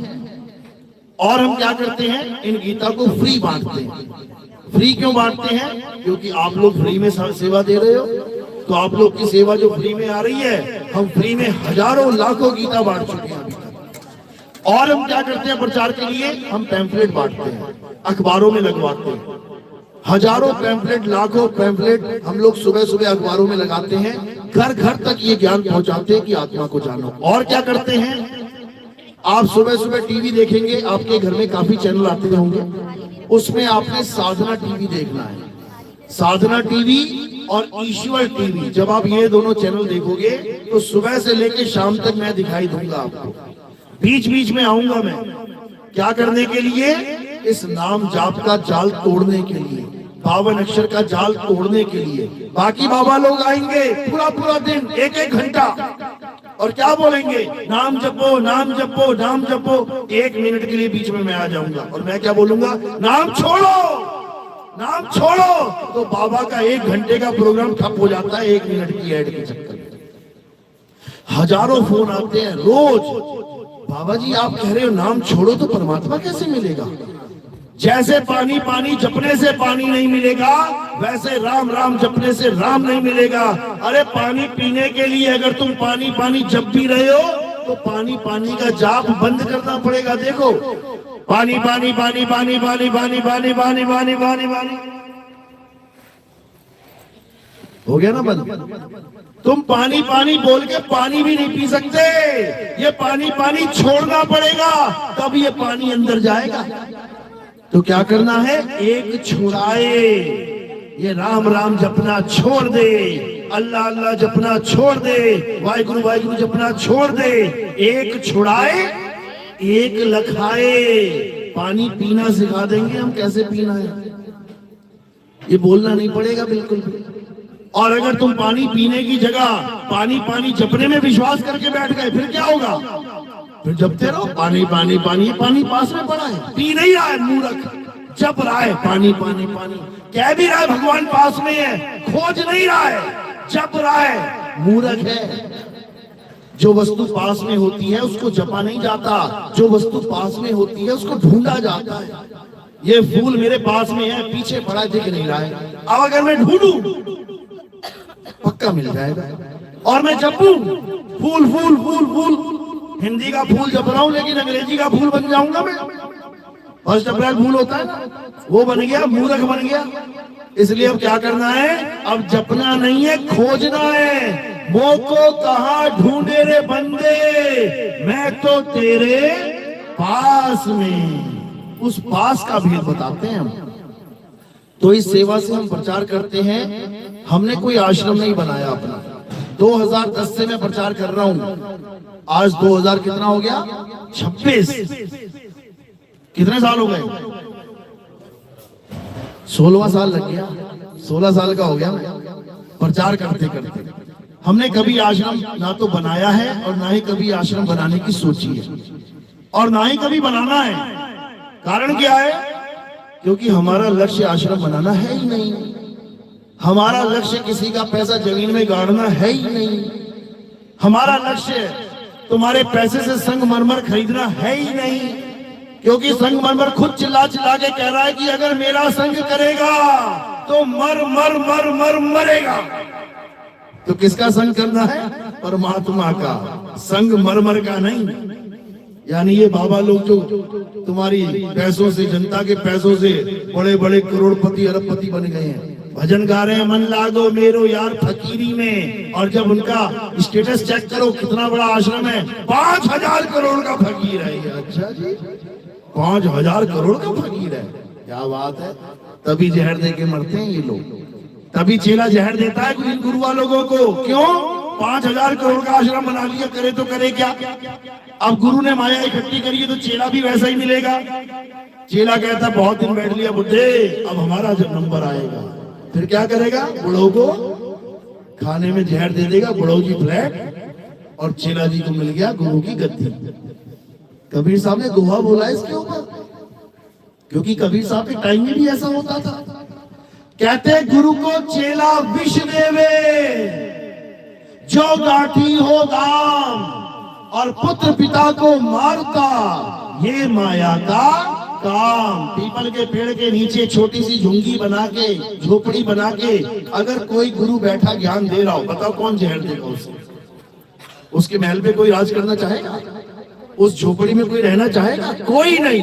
और हम क्या करते हैं, इन गीता को फ्री बांटते हैं। फ्री क्यों बांटते हैं? क्योंकि आप लोग फ्री में सेवा दे रहे हो, तो आप लोग की सेवा जो फ्री में आ रही है, हम फ्री में हजारों लाखों गीता बांट चुके हैं अभी तक। और हम क्या करते हैं प्रचार के लिए, हम पैम्फलेट बांटते हैं, अखबारों में लगवाते हैं। हजारों पैम्फलेट, लाखों पैम्फलेट हम लोग सुबह सुबह अखबारों में लगाते हैं। घर घर तक ये ज्ञान पहुंचाते हैं कि आत्मा को जानो। और क्या करते हैं, आप सुबह सुबह टीवी देखेंगे, आपके घर में काफी चैनल आते होंगे, उसमें आपने साधना टीवी देखना है। साधना टीवी और ईश्वर टीवी, जब आप ये दोनों चैनल देखोगे तो सुबह से लेकर शाम तक मैं दिखाई दूंगा आपको। बीच बीच में आऊंगा मैं, क्या करने के लिए, इस नाम जाप का जाल तोड़ने के लिए, 52 अक्षर का जाल तोड़ने के लिए। बाकी बाबा लोग आएंगे पूरा पूरा दिन, एक एक घंटा, और क्या बोलेंगे, नाम जपो नाम जपो नाम जपो। 1 मिनट के लिए बीच में मैं आ जाऊंगा और मैं क्या बोलूंगा, नाम छोड़ो नाम छोड़ो। तो बाबा का 1 घंटे का प्रोग्राम ठप हो जाता है 1 मिनट की ऐड के चक्कर में। हजारों फोन आते हैं रोज, बाबा जी आप कह रहे हो नाम छोड़ो, तो परमात्मा कैसे मिलेगा? जैसे पानी पानी जपने से पानी नहीं मिलेगा, वैसे राम राम जपने से राम नहीं मिलेगा। अरे पानी पीने के लिए अगर तुम पानी पानी जप भी रहे हो, तो पानी पानी का जाप बंद करना पड़ेगा। देखो, पानी पानी पानी पानी पानी पानी पानी पानी पानी पानी पानी हो गया ना बंद। तुम पानी पानी बोल के पानी भी नहीं पी सकते। ये पानी पानी छोड़ना पड़ेगा, तब ये पानी अंदर जाएगा। तो क्या करना है, एक छुड़ाए, ये राम राम जपना छोड़ दे, अल्लाह अल्लाह जपना छोड़ दे, वाहिगुरु वाहिगुरु जपना छोड़ दे। एक छुड़ाए एक लखाए। पानी पीना सिखा देंगे हम, कैसे पीना है ये बोलना नहीं पड़ेगा बिल्कुल भी। और अगर तुम पानी पीने की जगह पानी पानी जपने में विश्वास करके बैठ गए, फिर क्या होगा, फिर जपते रहो पानी पानी पानी। पानी पास में पड़ा है, पी नहीं रहा है मूर्ख, जप रहा है पानी पानी पानी। कह भी रहा है भगवान पास में है, खोज नहीं रहा है, जप रहा है, मूर्ख है। जो वस्तु पास में होती है उसको जपा नहीं जाता, जो वस्तु पास में होती है उसको ढूंढा जाता है। ये फूल मेरे पास में है, पीछे पड़ा दिख नहीं रहा है, अब अगर मैं ढूंढूं पक्का मिल जाएगा। और मैं जपूं फूल फूल फूल फूल, हिंदी का फूल जप रहा हूं लेकिन अंग्रेजी का फूल बन जाऊंगा मैं। 1 अप्रैल फूल होता है ना, वो बन गया, मूर्ख बन गया। इसलिए अब क्या करना है, अब जपना नहीं है, खोजना है। मोको कहाँ ढूंढे रे बंदे, मैं तो तेरे पास में। उस पास का भेद बताते हैं हम। तो इस सेवा से हम प्रचार करते हैं। हमने कोई आश्रम नहीं बनाया अपना। 2010 से मैं प्रचार कर रहा हूं। आज 2000 कितना हो गया? 26। कितने साल हो गए? 16वां साल लग गया। 16 साल का हो गया प्रचार करते करते। हमने कभी आश्रम ना तो बनाया है और ना ही कभी आश्रम बनाने की सोची है, और ना ही कभी बनाना है। कारण क्या है? क्योंकि हमारा लक्ष्य आश्रम बनाना है ही नहीं। हमारा लक्ष्य किसी का पैसा जमीन में गाड़ना है ही नहीं। हमारा लक्ष्य तुम्हारे पैसे से संगमरमर खरीदना है ही नहीं। क्योंकि संगमरमर खुद चिल्ला चिल्ला के कह रहा है कि अगर मेरा संग करेगा तो मर मर मर मर मरेगा। तो किसका संग करना है? परमात्मा का। संग मरमर का नहीं। यानी ये बाबा लोग जो तुम्हारी पैसों से, जनता के पैसों से बड़े बड़े करोड़पति अरबपति बन गए हैं, भजन गा रहे हैं मन लागो मेरो यार फकीरी में, और जब उनका स्टेटस चेक करो कितना बड़ा आश्रम है, 5000 करोड़ का फकीर है। अच्छा जी, 5000 करोड़ का फकीर है, क्या बात है। तभी जहर दे के मरते हैं ये लोग। तभी चेला जहर देता है इन गुरुआ लोगों को। क्यों? 5000 करोड़ का आश्रम बना लिया, करे तो करे क्या। अब गुरु ने माया इकट्ठी करी है तो चेला भी वैसा ही मिलेगा। चेला कहता बहुत दिन बैठ लिया बुद्धे, अब हमारा जब नंबर आएगा फिर क्या करेगा? बुढ़ो को खाने में जहर दे देगा, बुढ़ो जी फ्लैट, और चेला जी को मिल गया गुरु की गद्दी। कबीर साहब ने दोहा बोला इसके ऊपर, क्योंकि कबीर साहब के टाइम में भी ऐसा होता था। कहते गुरु को चेला विष देवे जो गाठी हो दाम, और पुत्र पिता को मारता ये माया का काम। पीपल के पेड़ के नीचे छोटी सी झुंगी बना के, झोपड़ी बना के अगर कोई गुरु बैठा ज्ञान दे रहा हो, बताओ कौन जहर देगा उसे? उसके महल पे कोई राज करना चाहेगा? उस झोपड़ी में कोई रहना चाहेगा? कोई नहीं।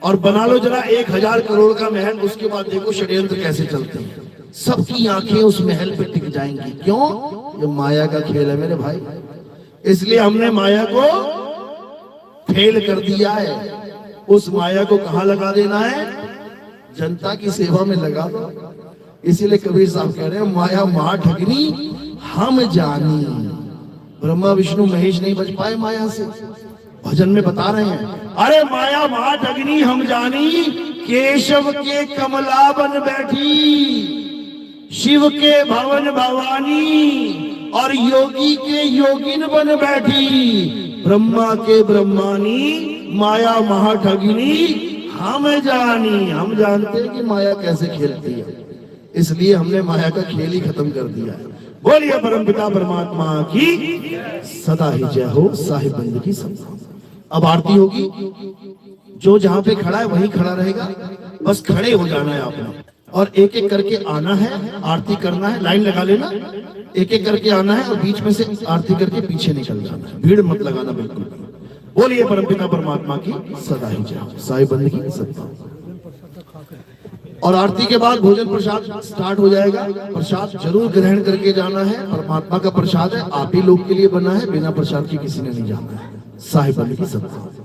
और बना लो जरा 1000 करोड़ का महल, उसके बाद देखो षड्यंत्र कैसे चलते हैं। सबकी आंखें उस महल पे टिक जाएंगी। क्यों? ये माया का खेल है मेरे भाई। इसलिए हमने माया को फेल कर दिया है। उस माया को कहां लगा देना है? जनता की सेवा में लगा दो। इसीलिए कबीर साहब कह रहे हैं माया महा ठगनी हम जानी। ब्रह्मा विष्णु महेश नहीं बच पाए माया से। भजन में बता रहे हैं, अरे माया महा ठगनी हम जानी, केशव के कमला बन बैठी, शिव के भवन भवानी, और योगी के योगिन बन बैठी। ब्रह्मा के ब्रह्मानी, माया महा ठगिनी हम जानी। हम जानते हैं कि माया कैसे खेलती है, इसलिए हमने माया का खेल ही खत्म कर दिया है। बोलिए परमपिता परमात्मा की सदा ही जय हो। साहिब बंद की सदा। अब आरती होगी। जो जहां पे खड़ा है वहीं खड़ा रहेगा, बस खड़े हो जाना है आपने, और एक एक करके आना है, आरती करना है। लाइन लगा लेना, एक एक करके आना है, और बीच में से आरती करके पीछे निकल जाना है। भीड़ मत लगाना बिल्कुल। बोलिए परमपिता परमात्मा की सदा ही जय। साईं बंद की सदा। और आरती के बाद भोजन प्रसाद स्टार्ट हो जाएगा। प्रसाद जरूर ग्रहण करके जाना है। परमात्मा का प्रसाद है, आप ही लोग के लिए बना है, बिना प्रसाद के किसी ने नहीं जाना है। साहिब बंद की सदा।